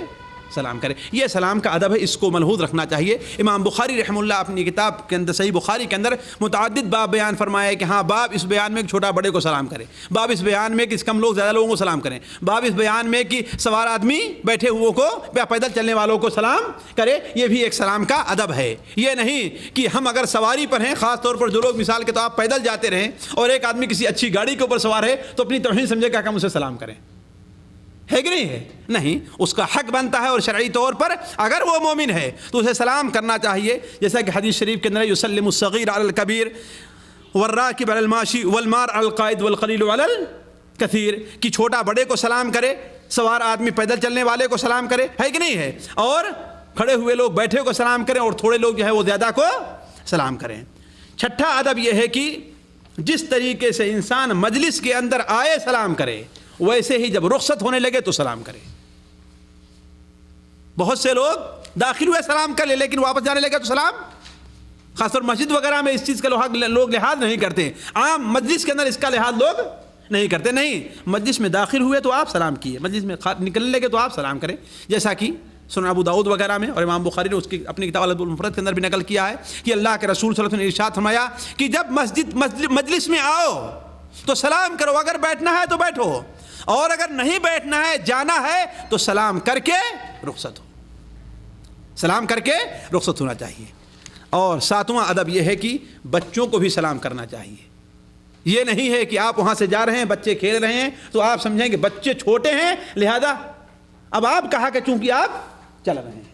سلام کرے. یہ سلام کا ادب ہے، اس کو ملحوظ رکھنا چاہیے. امام بخاری رحمہ اللہ اپنی کتاب کے اندر صحیح بخاری کے اندر متعدد باب بیان فرمایا ہے کہ ہاں باب اس بیان میں کہ چھوٹا بڑے کو سلام کرے، باب اس بیان میں کہ کم لوگ زیادہ لوگوں کو سلام کریں، باب اس بیان میں کہ سوار آدمی بیٹھے ہوئے کو یا پیدل چلنے والوں کو سلام کرے. یہ بھی ایک سلام کا ادب ہے. یہ نہیں کہ ہم اگر سواری پر ہیں، خاص طور پر جو لوگ مثال کے طور آپ پیدل جاتے رہیں اور ایک آدمی کسی اچھی گاڑی کے اوپر سوار ہے تو اپنی توہین سمجھے کہ ہم اسے سلام کریں. ہے کہ نہیں ہے؟ نہیں، اس کا حق بنتا ہے، اور شرعی طور پر اگر وہ مومن ہے تو اسے سلام کرنا چاہیے. جیسا کہ حدیث شریف کے اندر یسلم الصغیر علی الکبیر والراکب علی الماشی والمار علی القائد والقلیل علی الکثیر، کہ چھوٹا بڑے کو سلام کرے، سوار آدمی پیدل چلنے والے کو سلام کرے. ہے کہ نہیں ہے؟ اور کھڑے ہوئے لوگ بیٹھے کو سلام کریں، اور تھوڑے لوگ جو ہے وہ زیادہ کو سلام کریں. چھٹا ادب یہ ہے کہ جس طریقے سے انسان مجلس کے اندر آئے سلام کرے، ویسے ہی جب رخصت ہونے لگے تو سلام کرے. بہت سے لوگ داخل ہوئے سلام کر لے، لیکن واپس جانے لگے تو سلام، خاص طور مسجد وغیرہ میں اس چیز کا لوگ لحاظ نہیں کرتے. عام مجلس کے اندر اس کا لحاظ لوگ نہیں کرتے. نہیں، مجلس میں داخل ہوئے تو آپ سلام کیے، مجلس میں نکلنے لگے تو آپ سلام کریں. جیسا کہ سنن ابو داؤد وغیرہ میں اور امام بخاری نے اس کی اپنی کتاب الادب المفرد کے اندر بھی نقل کیا ہے کہ اللہ کے رسول صلی اللہ علیہ وسلم نے ارشاد فرمایا کہ جب مجلس میں آؤ تو سلام کرو. اگر بیٹھنا ہے تو بیٹھو، اور اگر نہیں بیٹھنا ہے، جانا ہے تو سلام کر کے رخصت ہو. سلام کر کے رخصت ہونا چاہیے. اور ساتواں ادب یہ ہے کہ بچوں کو بھی سلام کرنا چاہیے. یہ نہیں ہے کہ آپ وہاں سے جا رہے ہیں، بچے کھیل رہے ہیں تو آپ سمجھیں کہ بچے چھوٹے ہیں لہذا اب آپ کہا کہ چونکہ آپ چل رہے ہیں،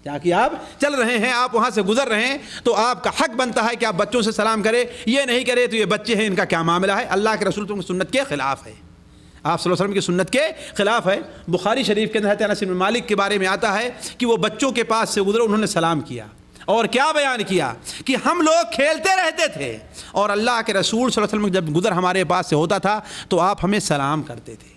کیا کہ آپ چل رہے ہیں، آپ وہاں سے گزر رہے ہیں تو آپ کا حق بنتا ہے کہ آپ بچوں سے سلام کریں. یہ نہیں کرے تو یہ بچے ہیں، ان کا کیا معاملہ ہے؟ اللہ کے رسول کی سنت کے خلاف ہے، آپ صلی اللہ علیہ وسلم کی سنت کے خلاف ہے. بخاری شریف کے اندر حضرت انس بن مالک کے بارے میں آتا ہے کہ وہ بچوں کے پاس سے گزرے، انہوں نے سلام کیا اور کیا بیان کیا کہ ہم لوگ کھیلتے رہتے تھے اور اللہ کے رسول صلی اللہ علیہ وسلم جب گزر ہمارے پاس سے ہوتا تھا تو آپ ہمیں سلام کرتے تھے.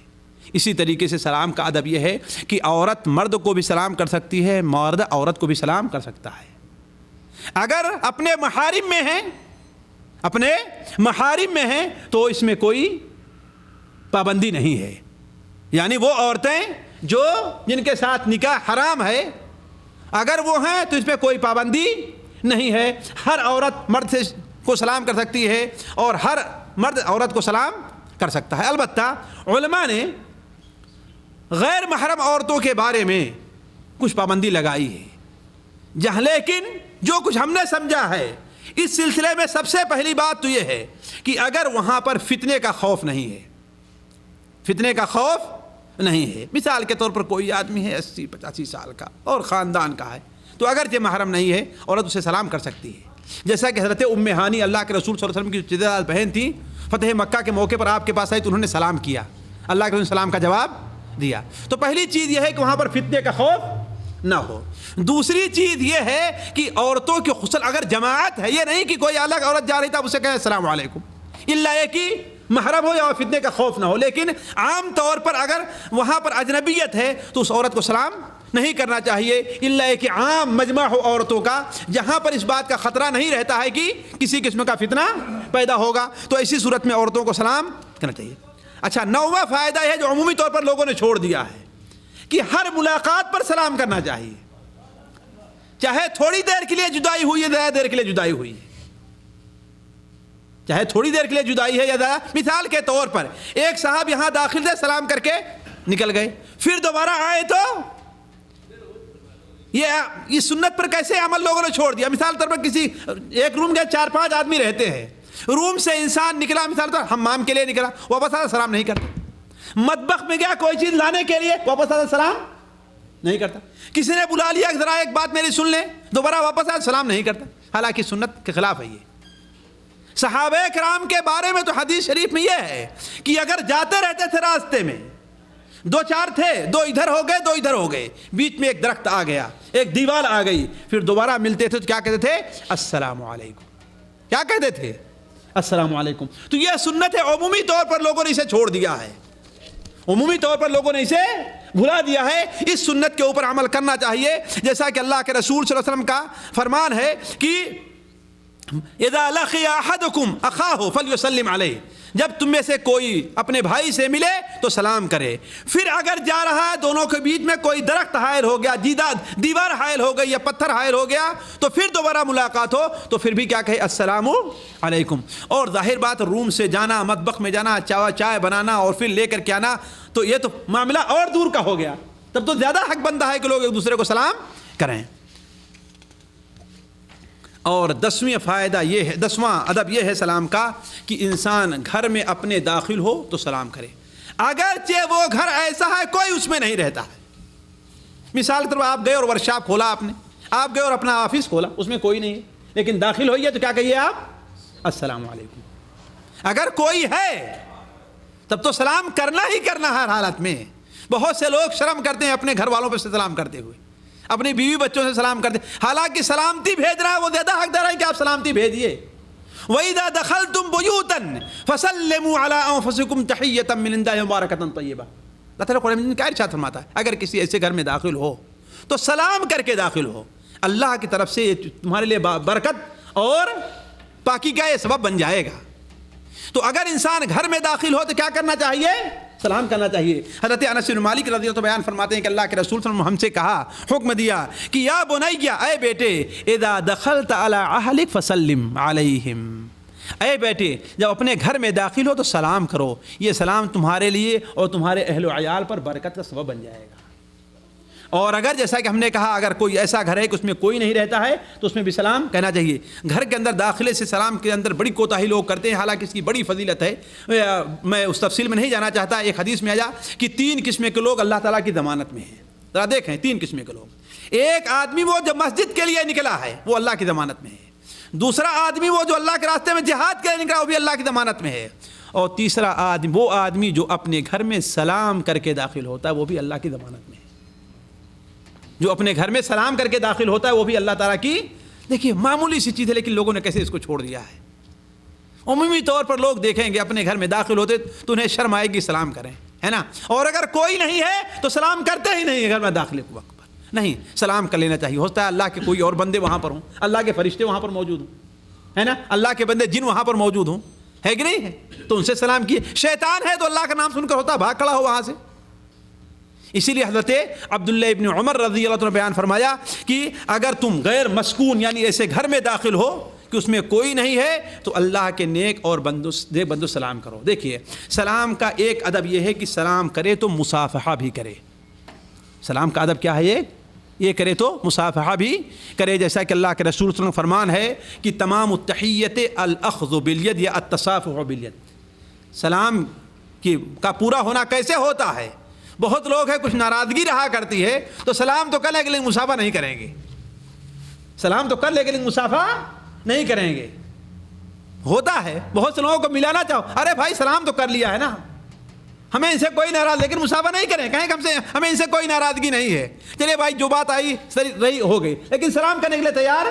اسی طریقے سے سلام کا ادب یہ ہے کہ عورت مرد کو بھی سلام کر سکتی ہے، مرد عورت کو بھی سلام کر سکتا ہے. اگر اپنے محارم میں ہیں تو اس میں کوئی پابندی نہیں ہے. یعنی وہ عورتیں جن کے ساتھ نکاح حرام ہے اگر وہ ہیں تو اس پہ کوئی پابندی نہیں ہے. ہر عورت مرد کو سلام کر سکتی ہے اور ہر مرد عورت کو سلام کر سکتا ہے. البتہ علماء نے غیر محرم عورتوں کے بارے میں کچھ پابندی لگائی ہے، لیکن جو کچھ ہم نے سمجھا ہے اس سلسلے میں سب سے پہلی بات تو یہ ہے کہ اگر وہاں پر فتنے کا خوف نہیں ہے، فتنے کا خوف نہیں ہے. مثال کے طور پر کوئی آدمی ہے 80-85 سال کا اور خاندان کا ہے تو اگرچہ محرم نہیں ہے عورت اسے سلام کر سکتی ہے. جیسا کہ حضرت ام ہانی اللہ کے رسول صلی اللہ علیہ وسلم کی جدہ بہن تھی، فتح مکہ کے موقع پر آپ کے پاس آئی تو انہوں نے سلام کیا، اللہ کے رسول نے سلام کا جواب دیا. تو پہلی چیز یہ ہے کہ وہاں پر فتنے کا خوف نہ ہو. دوسری چیز یہ ہے کہ عورتوں کی غسل اگر جماعت ہے، یہ نہیں کہ کوئی الگ عورت جا رہی تھا اسے کہے السلام علیکم، الا یہ کہ محرم ہو یا فتنے کا خوف نہ ہو. لیکن عام طور پر اگر وہاں پر اجنبیت ہے تو اس عورت کو سلام نہیں کرنا چاہیے، الا کہ عام مجمع ہو عورتوں کا جہاں پر اس بات کا خطرہ نہیں رہتا ہے کہ کسی قسم کا فتنہ پیدا ہوگا، تو ایسی صورت میں عورتوں کو سلام کرنا چاہیے. اچھا، 9واں فائدہ ہے جو عمومی طور پر لوگوں نے چھوڑ دیا ہے کہ ہر ملاقات پر سلام کرنا چاہیے، چاہے تھوڑی دیر کے لیے جدائی ہوئی ہے، زیادہ دیر کے لیے جدائی ہوئی ہے، چاہے تھوڑی دیر کے لیے جدائی ہے یا زیادہ. مثال کے طور پر ایک صاحب یہاں داخل تھے، سلام کر کے نکل گئے، پھر دوبارہ آئے تو یہ سنت پر کیسے عمل لوگوں نے چھوڑ دیا. مثال طور پر کسی ایک روم کے 4-5 آدمی رہتے ہیں، روم سے انسان نکلا، مثال طور پر حمام کے لیے نکلا، واپس آتا سلام نہیں کرتا. مطبخ میں گیا کوئی چیز لانے کے لیے، واپس آتا سلام نہیں کرتا. کسی نے بلا لیا ذرا ایک بات میری سن لیں، دوبارہ واپس آتا سلام نہیں کرتا، حالانکہ سنت کے خلاف ہے. یہ صحابہ کرام کے بارے میں تو حدیث شریف میں یہ ہے کہ اگر جاتے رہتے تھے راستے میں، 2-4 تھے، 2 ادھر ہو گئے 2 ادھر ہو گئے، بیچ میں ایک درخت آ گیا، ایک دیوار آ گئی، پھر دوبارہ ملتے تھے تو کیا کہتے تھے؟ السلام علیکم. کیا کہتے تھے؟ السلام علیکم. تو یہ سنت ہے، عمومی طور پر لوگوں نے اسے چھوڑ دیا ہے، عمومی طور پر لوگوں نے اسے بھلا دیا ہے. اس سنت کے اوپر عمل کرنا چاہیے، جیسا کہ اللہ کے رسول صلی اللہ علیہ وسلم کا فرمان ہے کہ اذا لقی احدکم اخاہ فلیسلم علیہ، جب تم میں سے کوئی اپنے بھائی سے ملے تو سلام کرے. پھر اگر جا رہا ہے دونوں کے بیچ میں کوئی درخت حائل ہو گیا، دیوار حائل ہو گئی یا پتھر حائل ہو گیا، تو پھر دوبارہ ملاقات ہو تو پھر بھی کیا کہے؟ السلام علیکم. اور ظاہر بات، روم سے جانا، مطبخ میں جانا، چائے بنانا اور پھر لے کر کے آنا، تو یہ تو معاملہ اور دور کا ہو گیا. تب تو زیادہ حق بنتا ہے کہ لوگ ایک دوسرے کو سلام کریں. اور 10واں فائدہ یہ ہے، 10واں ادب یہ ہے سلام کا کہ انسان گھر میں اپنے داخل ہو تو سلام کرے، اگرچہ وہ گھر ایسا ہے کوئی اس میں نہیں رہتا ہے. مثال کے طور پر آپ گئے اور ورکشاپ کھولا، آپ گئے اور اپنا آفس کھولا، اس میں کوئی نہیں ہے، لیکن داخل ہوئیے تو کیا کہیے آپ؟ السلام علیکم. اگر کوئی ہے تب تو سلام کرنا ہی کرنا ہر حالت میں. بہت سے لوگ شرم کرتے ہیں اپنے گھر والوں پہ سلام کرتے ہوئے، اپنی بیوی بچوں سے سلام کرتے، حالانکہ سلامتی بھیج رہا ہے وہ زیادہ حقدار ہے کہ آپ سلامتی بھیجیے. وَإِذَا دَخَلْتُمْ بُيُوتًا فَسَلِّمُوا عَلَىٰ أَنفُسِكُمْ تَحِيَّةً مِّنْ عِندِ اللَّهِ مُبَارَكَةً طَيِّبَةً. اللہ تعالیٰ قرآن میں کیا ارشاد فرماتا ہے؟ اگر کسی ایسے گھر میں داخل ہو تو سلام کر کے داخل ہو، اللہ کی طرف سے تمہارے لیے برکت اور پاکی کا یہ سبب بن جائے گا. تو اگر انسان گھر میں داخل ہو تو کیا کرنا چاہیے؟ سلام کرنا چاہیے. حضرت انس بن مالک رضی اللہ عنہ بیان فرماتے ہیں کہ اللہ کے رسول صلی اللہ علیہ وسلم ہم سے کہا، حکم دیا کہ یا بنی، اے بیٹے، اذا دخلت علی اہلک فسلم علیہم، اے بیٹے جب اپنے گھر میں داخل ہو تو سلام کرو، یہ سلام تمہارے لیے اور تمہارے اہل و عیال پر برکت کا سبب بن جائے گا. اور اگر جیسا کہ ہم نے کہا اگر کوئی ایسا گھر ہے کہ اس میں کوئی نہیں رہتا ہے تو اس میں بھی سلام کہنا چاہیے. گھر کے اندر داخلے سے سلام کے اندر بڑی کوتاہی لوگ کرتے ہیں، حالانکہ اس کی بڑی فضیلت ہے. میں اس تفصیل میں نہیں جانا چاہتا. ایک حدیث میں آیا کہ 3 قسم کے لوگ اللہ تعالیٰ کی ضمانت میں ہیں. ذرا دیکھیں 3 قسم کے لوگ. ایک آدمی وہ جو مسجد کے لیے نکلا ہے وہ اللہ کی ضمانت میں ہے. دوسرا آدمی وہ جو اللہ کے راستے میں جہاد کے لیے نکلا وہ بھی اللہ کی ضمانت میں ہے. اور تیسرا آدمی وہ آدمی جو اپنے گھر میں سلام کر کے داخل ہوتا ہے وہ بھی اللہ کی ضمانت میں ہے. جو اپنے گھر میں سلام کر کے داخل ہوتا ہے وہ بھی اللہ تعالیٰ کی. دیکھیے معمولی سی چیز ہے لیکن لوگوں نے کیسے اس کو چھوڑ دیا ہے. عمومی طور پر لوگ دیکھیں گے اپنے گھر میں داخل ہوتے تو انہیں شرم آئے گی سلام کریں، ہے نا. اور اگر کوئی نہیں ہے تو سلام کرتے ہی نہیں گھر میں داخلے کے وقت پر. نہیں، سلام کر لینا چاہیے. ہوتا ہے اللہ کے کوئی اور بندے وہاں پر ہوں، اللہ کے فرشتے وہاں پر موجود ہوں، ہے نا، اللہ کے بندے جن وہاں پر موجود ہوں، ہے کہ نہیں ہے، تو ان سے سلام کیے. شیطان ہے تو اللہ کا نام سن کر ہوتا بھاگ کھڑا ہو وہاں سے. اسی لیے حضرت عبداللہ ابن عمر رضی اللہ عنہ نے بیان فرمایا کہ اگر تم غیر مسکون یعنی ایسے گھر میں داخل ہو کہ اس میں کوئی نہیں ہے تو اللہ کے نیک اور بندو سلام کرو. دیکھیے سلام کا ایک ادب یہ ہے کہ سلام کرے تو مصافحہ بھی کرے. سلام کا ادب کیا ہے؟ یہ کرے تو مصافحہ بھی کرے. جیسا کہ اللہ کے رسول صلی اللہ علیہ وسلم فرمان ہے کہ تمام التحیت الاخذ بالید یا التصافح بالید. سلام کا پورا ہونا کیسے ہوتا ہے؟ بہت لوگ ہیں کچھ ناراضگی رہا کرتی ہے تو سلام تو کر لیں لیکن مصافحہ نہیں کریں گے. سلام تو کر لیں لیکن مصافحہ نہیں کریں گے. ہوتا ہے بہت سے لوگوں کو ملانا چاہو، ارے بھائی سلام تو کر لیا ہے نا، ہمیں ان سے کوئی ناراض، لیکن مصافحہ نہیں کریں. کہیں کہ ہمیں ان سے کوئی ناراضگی نہیں ہے، چلیے بھائی جو بات آئی رہی ہو گئی، لیکن سلام کرنے کے لیے تیار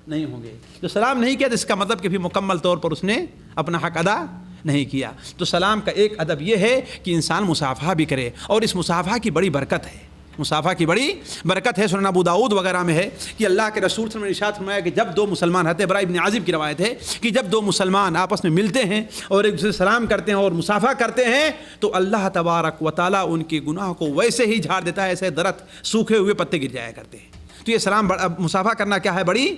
نہیں ہوں گے. جو سلام نہیں کیا تو اس کا مطلب کہ بھی مکمل طور پر اس نے اپنا حق ادا نہیں کیا. تو سلام کا ایک ادب یہ ہے کہ انسان مصافحہ بھی کرے، اور اس مصافحہ کی بڑی برکت ہے. مصافحہ کی بڑی برکت ہے۔ سنن ابو داؤد وغیرہ میں ہے کہ اللہ کے رسول صلی اللہ علیہ وسلم نے ارشاد فرمایا کہ جب دو مسلمان، حضرت براء بن عازب کی روایت ہے کہ جب دو مسلمان آپس میں ملتے ہیں اور ایک دوسرے سے سلام کرتے ہیں اور مصافحہ کرتے ہیں تو اللہ تبارک و تعالیٰ ان کے گناہ کو ویسے ہی جھاڑ دیتا ہے ایسے درخت سوکھے ہوئے پتے گر جایا کرتے ہیں۔ تو یہ سلام مصافحہ کرنا کیا ہے؟ بڑی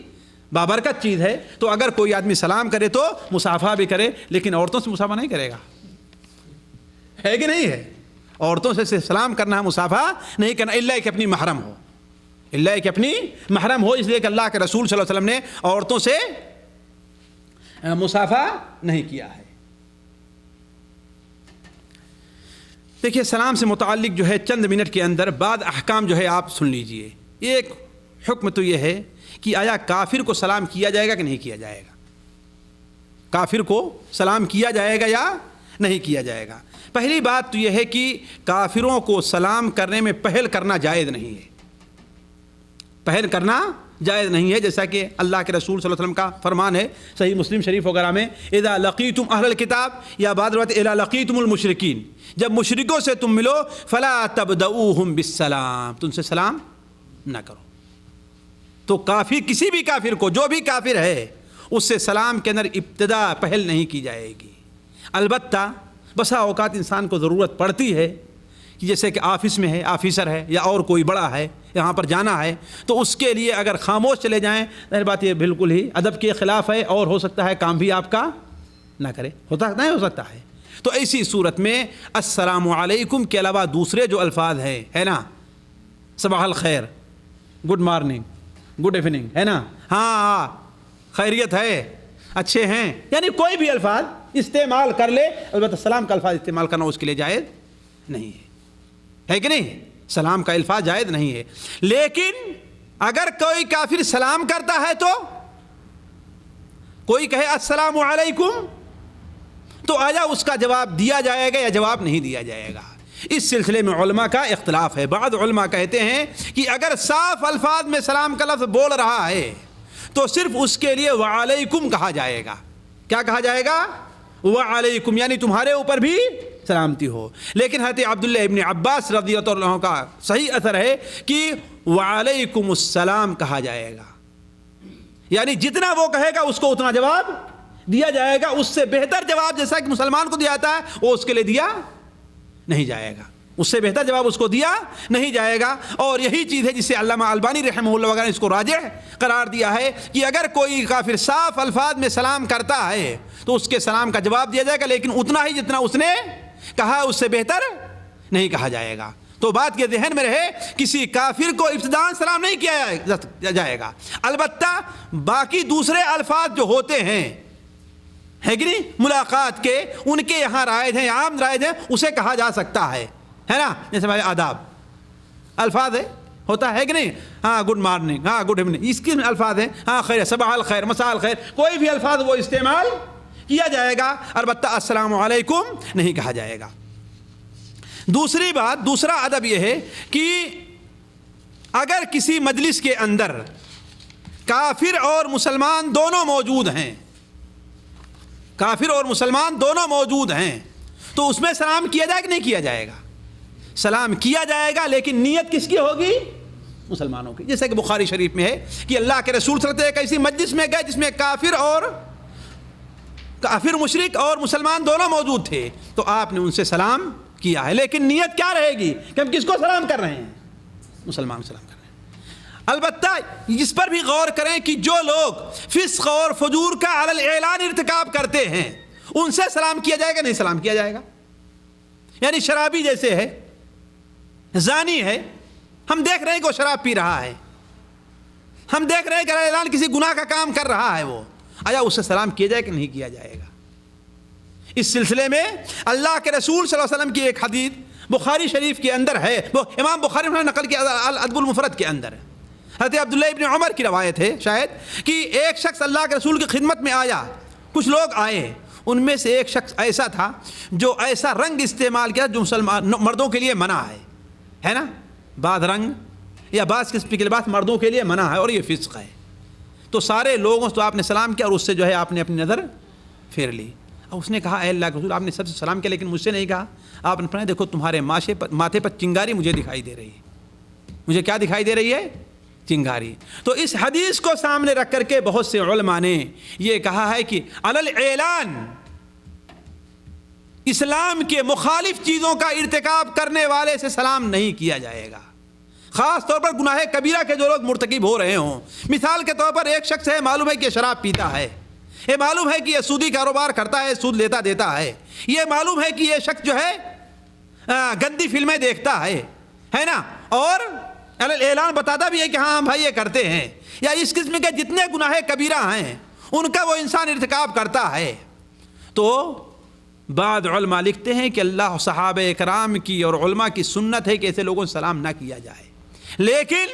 بابرکت چیز ہے۔ تو اگر کوئی آدمی سلام کرے تو مصافحہ بھی کرے، لیکن عورتوں سے مصافحہ نہیں کرے گا، ہے کہ نہیں ہے؟ عورتوں سے سلام کرنا، مصافحہ نہیں کرنا، اللہ کہ اپنی محرم ہو، اللہ کہ اپنی محرم ہو۔ اس لیے کہ اللہ کے رسول صلی اللہ علیہ وسلم نے عورتوں سے مصافحہ نہیں کیا ہے۔ دیکھیے سلام سے متعلق جو ہے چند منٹ کے اندر بعض احکام جو ہے آپ سن لیجئے۔ ایک حکم تو یہ ہے کہ آیا کافر کو سلام کیا جائے گا کہ نہیں کیا جائے گا؟ کافر کو سلام کیا جائے گا یا نہیں کیا جائے گا؟ پہلی بات تو یہ ہے کہ کافروں کو سلام کرنے میں پہل کرنا جائز نہیں ہے، پہل کرنا جائز نہیں ہے، جیسا کہ اللہ کے رسول صلی اللہ علیہ وسلم کا فرمان ہے صحیح مسلم شریف وغیرہ میں، اذا لقیتم اہل الکتاب، یا بعض روایت اذا لقیتم المشرکین، جب مشرکوں سے تم ملو فلا تبدؤوہم بالسلام، تم سے سلام نہ کرو۔ تو کافر، کسی بھی کافر کو، جو بھی کافر ہے، اس سے سلام کے اندر ابتدا پہل نہیں کی جائے گی۔ البتہ بسا اوقات انسان کو ضرورت پڑتی ہے کہ جیسے کہ آفس میں ہے، آفیسر ہے یا اور کوئی بڑا ہے، یہاں پر جانا ہے، تو اس کے لیے اگر خاموش چلے جائیں، ظاہر بات یہ بالکل ہی ادب کے خلاف ہے اور ہو سکتا ہے کام بھی آپ کا نہ کرے، ہوتا نہیں ہو سکتا ہے۔ تو ایسی صورت میں السلام علیکم کے علاوہ دوسرے جو الفاظ ہیں، ہے نا، صباح الخیر، گڈ مارننگ، گڈ ایوننگ، ہے نا، ہاں خیریت ہے، اچھے ہیں، یعنی کوئی بھی الفاظ استعمال کر لے، البتہ سلام کا الفاظ استعمال کرنا اس کے لیے جائز نہیں ہے کہ نہیں؟ سلام کا الفاظ جائز نہیں ہے۔ لیکن اگر کوئی کافر سلام کرتا ہے تو کوئی کہے السلام علیکم، تو آیا اس کا جواب دیا جائے گا یا جواب نہیں دیا جائے گا؟ اس سلسلے میں علماء کا اختلاف ہے۔ بعض علماء کہتے ہیں کہ اگر صاف الفاظ میں سلام کا لفظ بول رہا ہے تو صرف اس کے لیے وعلیکم کہا جائے گا۔ کیا کہا جائے گا؟ وعلیکم، یعنی تمہارے اوپر بھی سلامتی ہو۔ لیکن حضرت عبداللہ ابن عباس رضی اللہ عنہ کا صحیح اثر ہے کہ وعلیکم السلام کہا جائے گا، یعنی جتنا وہ کہے گا اس کو اتنا جواب دیا جائے گا۔ اس سے بہتر جواب جیسا کہ مسلمان کو دیا جاتا ہے وہ اس کے لیے دیا نہیں جائے گا، اس سے بہتر جواب اس کو دیا نہیں جائے گا۔ اور یہی چیز ہے جسے علامہ البانی رحمہ اللہ وغیرہ نے اس کو راجح قرار دیا ہے کہ اگر کوئی کافر صاف الفاظ میں سلام کرتا ہے تو اس کے سلام کا جواب دیا جائے گا، لیکن اتنا ہی جتنا اس نے کہا، اس سے بہتر نہیں کہا جائے گا۔ تو بات یہ ذہن میں رہے، کسی کافر کو ابتداءً سلام نہیں کیا جائے گا، البتہ باقی دوسرے الفاظ جو ہوتے ہیں، ہے کہ نہیں، ملاقات کے، ان کے یہاں رائج ہیں، عام رائج ہیں، اسے کہا جا سکتا ہے نا، جیسے ہمارے آداب الفاظ ہے، ہوتا ہے کہ نہیں، ہاں گڈ مارننگ، ہاں گڈ ایوننگ، اس کے الفاظ ہیں، ہاں خیر، صباح الخیر، مساء الخیر، کوئی بھی الفاظ وہ استعمال کیا جائے گا، البتہ السلام علیکم نہیں کہا جائے گا۔ دوسری بات، دوسرا ادب یہ ہے کہ اگر کسی مجلس کے اندر کافر اور مسلمان دونوں موجود ہیں، کافر اور مسلمان دونوں موجود ہیں، تو اس میں سلام کیا جائے کہ نہیں کیا جائے گا؟ سلام کیا جائے گا، لیکن نیت کس کی ہوگی؟ مسلمانوں کی۔ جیسے کہ بخاری شریف میں ہے کہ اللہ کے رسول صلی اللہ علیہ وسلم ایک ایسی مجلس میں گئے جس میں کافر مشرک اور مسلمان دونوں موجود تھے، تو آپ نے ان سے سلام کیا ہے، لیکن نیت کیا رہے گی کہ ہم کس کو سلام کر رہے ہیں؟ مسلمان سلام کر رہے ہیں۔ البتہ اس پر بھی غور کریں کہ جو لوگ فسق اور فجور کا علی الاعلان ارتکاب کرتے ہیں، ان سے سلام کیا جائے گا نہیں سلام کیا جائے گا؟ یعنی شرابی جیسے ہے، زانی ہے، ہم دیکھ رہے ہیں کہ وہ شراب پی رہا ہے، ہم دیکھ رہے ہیں کہ اعلان کسی گناہ کا کام کر رہا ہے، وہ آیا اس سے سلام کیا جائے کہ نہیں کیا جائے گا؟ اس سلسلے میں اللہ کے رسول صلی اللہ علیہ وسلم کی ایک حدیث بخاری شریف کے اندر ہے، وہ امام بخاری نے نقل کیا الادب المفرد کے اندر ہے، حضرت عبداللہ ابن عمر کی روایت ہے شاید، کہ ایک شخص اللہ کے رسول کی خدمت میں آیا، کچھ لوگ آئے، ان میں سے ایک شخص ایسا تھا جو ایسا رنگ استعمال کیا جو مسلمان مردوں کے لیے منع ہے نا، بعض رنگ یا بعض قسم کے لباس مردوں کے لیے منع ہے اور یہ فسق ہے۔ تو سارے لوگوں سے تو آپ نے سلام کیا اور اس سے جو ہے آپ نے اپنی نظر پھیر لی، اور اس نے کہا اے اللہ کے رسول، آپ نے سب سے سلام کیا لیکن مجھ سے نہیں کہا۔ آپ نے فرمایا دیکھو تمہارے ماتھے پر چنگاری مجھے دکھائی دے رہی ہے، مجھے کیا دکھائی دے رہی ہے؟ چنگاری. تو اس حدیث کو سامنے رکھ کر کے بہت سے علماء نے یہ کہا ہے کہ علی الاعلان اسلام کے مخالف چیزوں کا ارتکاب کرنے والے سے سلام نہیں کیا جائے گا، خاص طور پر گناہ کبیرہ کے جو لوگ مرتکب ہو رہے ہوں. مثال کے طور پر ایک شخص ہے، معلوم ہے کہ شراب پیتا ہے، یہ معلوم ہے کہ یہ سودی کاروبار کرتا ہے، سود لیتا دیتا ہے، یہ معلوم ہے کہ یہ شخص جو ہے گندی فلمیں دیکھتا ہے نا، اور اعلان بتاتا بھی ہے کہ ہاں بھائی یہ کرتے ہیں، یا اس قسم کے جتنے گناہ کبیرہ ہیں ان کا وہ انسان ارتکاب کرتا ہے. تو بعض علماء لکھتے ہیں کہ اللہ صحابہ اکرام کی اور علماء کی سنت ہے کہ ایسے لوگوں سے سلام نہ کیا جائے، لیکن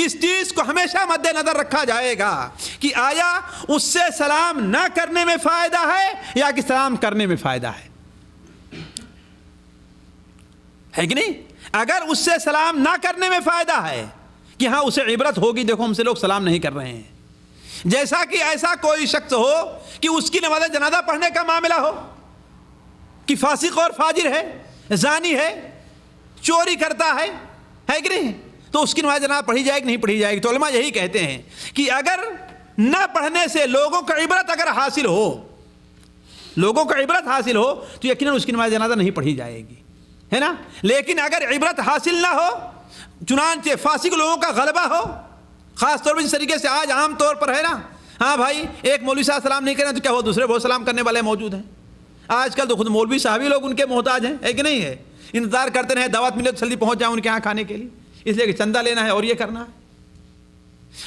اس چیز کو ہمیشہ مد نظر رکھا جائے گا کہ آیا اس سے سلام نہ کرنے میں فائدہ ہے یا کہ سلام کرنے میں فائدہ ہے کہ نہیں؟ اگر اس سے سلام نہ کرنے میں فائدہ ہے کہ ہاں اسے عبرت ہوگی، دیکھو ہم سے لوگ سلام نہیں کر رہے ہیں، جیسا کہ ایسا کوئی شخص ہو کہ اس کی نماز جنازہ پڑھنے کا معاملہ ہو کہ فاسق اور فاجر ہے، زانی ہے، چوری کرتا ہے کہ نہیں، تو اس کی نماز جنازہ پڑھی جائے گی نہیں پڑھی جائے گی؟ تو علماء یہی کہتے ہیں کہ اگر نہ پڑھنے سے لوگوں کو عبرت اگر حاصل ہو، لوگوں کو عبرت حاصل ہو تو یقیناً اس کی نماز جنازہ نہیں پڑھی جائے گی، ہے نا. لیکن اگر عبرت حاصل نہ ہو، چنانچہ فاسق لوگوں کا غلبہ ہو، خاص طور پر جس طریقے سے آج عام طور پر ہے نا، ہاں بھائی ایک مولوی صاحب سلام نہیں کریں تو کیا ہو، دوسرے بہت سلام کرنے والے موجود ہیں. آج کل تو خود مولوی صاحب ہی لوگ ان کے محتاج ہیں، ہے کہ نہیں ہے؟ انتظار کرتے رہے دعوت ملے تو جلدی پہنچ جائیں ان کے یہاں کھانے کے لیے، اس لیے کہ چندہ لینا ہے اور یہ کرنا ہے.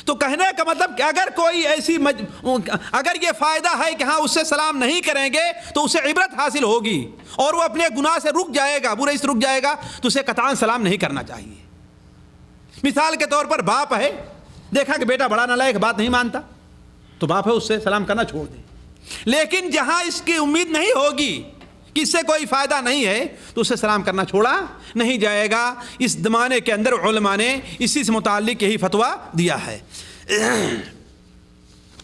تو کہنے کا مطلب کہ اگر کوئی ایسی اگر یہ فائدہ ہے کہ ہاں اس سے سلام نہیں کریں گے تو اسے عبرت حاصل ہوگی اور وہ اپنے گناہ سے رک جائے گا، برائی سے رک جائے گا، تو اسے قطعاً سلام نہیں کرنا چاہیے. مثال کے طور پر باپ ہے، دیکھا کہ بیٹا بڑا نالائق بات نہیں مانتا، تو باپ ہے اس سے سلام کرنا چھوڑ دیں. لیکن جہاں اس کی امید نہیں ہوگی کہ اس سے کوئی فائدہ نہیں ہے تو اسے سلام کرنا چھوڑا نہیں جائے گا. اس زمانے کے اندر علماء نے اسی سے متعلق یہی فتویٰ دیا ہے.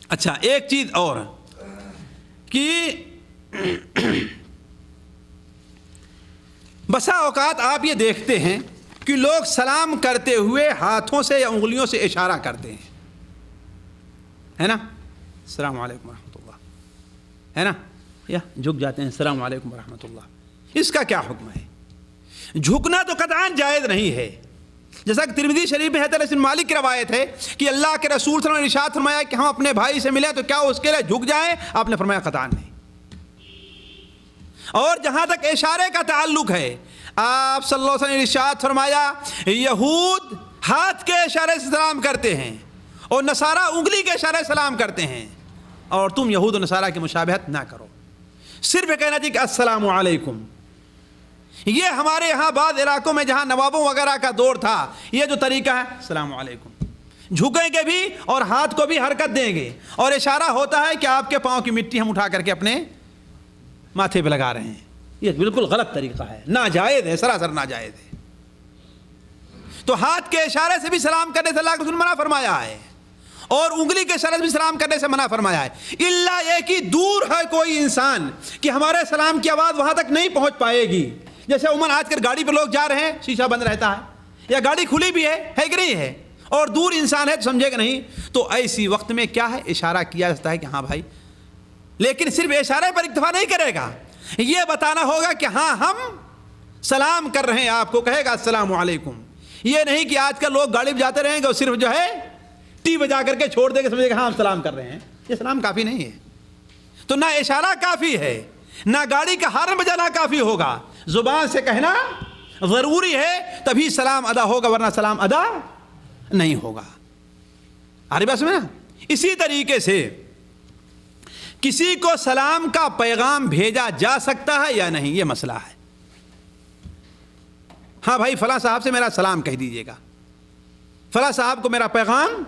اچھا ایک چیز اور کہ بسا اوقات آپ یہ دیکھتے ہیں کہ لوگ سلام کرتے ہوئے ہاتھوں سے یا انگلیوں سے اشارہ کرتے ہیں، ہے نا، السلام علیکم ورحمۃ اللہ، ہے نا، یا جھک جاتے ہیں السلام علیکم ورحمۃ اللہ. اس کا کیا حکم ہے؟ جھکنا تو قطعاً جائز نہیں ہے، جیسا کہ ترمذی شریف میں حضرت انس بن مالک کی روایت ہے کہ اللہ کے رسول صلی اللہ علیہ وسلم نے ارشاد فرمایا کہ ہم اپنے بھائی سے ملیں تو کیا اس کے لیے جھک جائیں؟ آپ نے فرمایا قطعاً نہیں. اور جہاں تک اشارے کا تعلق ہے، آپ صلی اللہ علیہ وسلم نے ارشاد فرمایا یہود ہاتھ کے اشارے سے سلام کرتے ہیں اور نصارہ انگلی کے اشارے سے سلام کرتے ہیں، اور تم یہود و نصارہ کی مشابہت نہ کرو، صرف کہنا چاہیے کہ السلام علیکم. یہ ہمارے یہاں بعض علاقوں میں جہاں نوابوں وغیرہ کا دور تھا، یہ جو طریقہ ہے السلام علیکم، جھکیں گے بھی اور ہاتھ کو بھی حرکت دیں گے، اور اشارہ ہوتا ہے کہ آپ کے پاؤں کی مٹی ہم اٹھا کر کے اپنے ماتھے پہ لگا رہے ہیں. یہ بالکل غلط طریقہ ہے، ناجائز ہے، سراسر ناجائز ہے. تو ہاتھ کے اشارے سے بھی سلام کرنے سے اللہ کے رسول منع فرمایا ہے، اور انگلی کے اشارے سے بھی سلام کرنے سے منع فرمایا ہے. الا یہ کہ دور ہے کوئی انسان کہ ہمارے سلام کی آواز وہاں تک نہیں پہنچ پائے گی، جیسے عموماً آج کل گاڑی پہ لوگ جا رہے ہیں شیشہ بند رہتا ہے یا گاڑی کھلی بھی ہے کہ نہیں ہے، اور دور انسان ہے تو سمجھے کہ نہیں، تو ایسی وقت میں کیا ہے، اشارہ کیا جاتا ہے کہ ہاں بھائی، لیکن صرف اشارے پر اکتفا نہیں کرے گا، یہ بتانا ہوگا کہ ہاں ہم سلام کر رہے ہیں، آپ کو کہے گا السلام علیکم. یہ نہیں کہ آج کل لوگ گاڑی پہ جاتے رہیں گے اور صرف جو ہے ٹی بجا کر کے چھوڑ دے گا، سمجھے کہ ہاں ہم سلام کر رہے ہیں. یہ سلام کافی نہیں ہے. تو نہ اشارہ کافی ہے، نہ گاڑی کا ہارن بجانا کافی ہوگا، زبان سے کہنا ضروری ہے تبھی سلام ادا ہوگا، ورنہ سلام ادا نہیں ہوگا. آری بات سمجھے نا؟ اسی طریقے سے کسی کو سلام کا پیغام بھیجا جا سکتا ہے یا نہیں، یہ مسئلہ ہے. ہاں بھائی فلاں صاحب سے میرا سلام کہہ دیجیے گا، فلاں صاحب کو میرا پیغام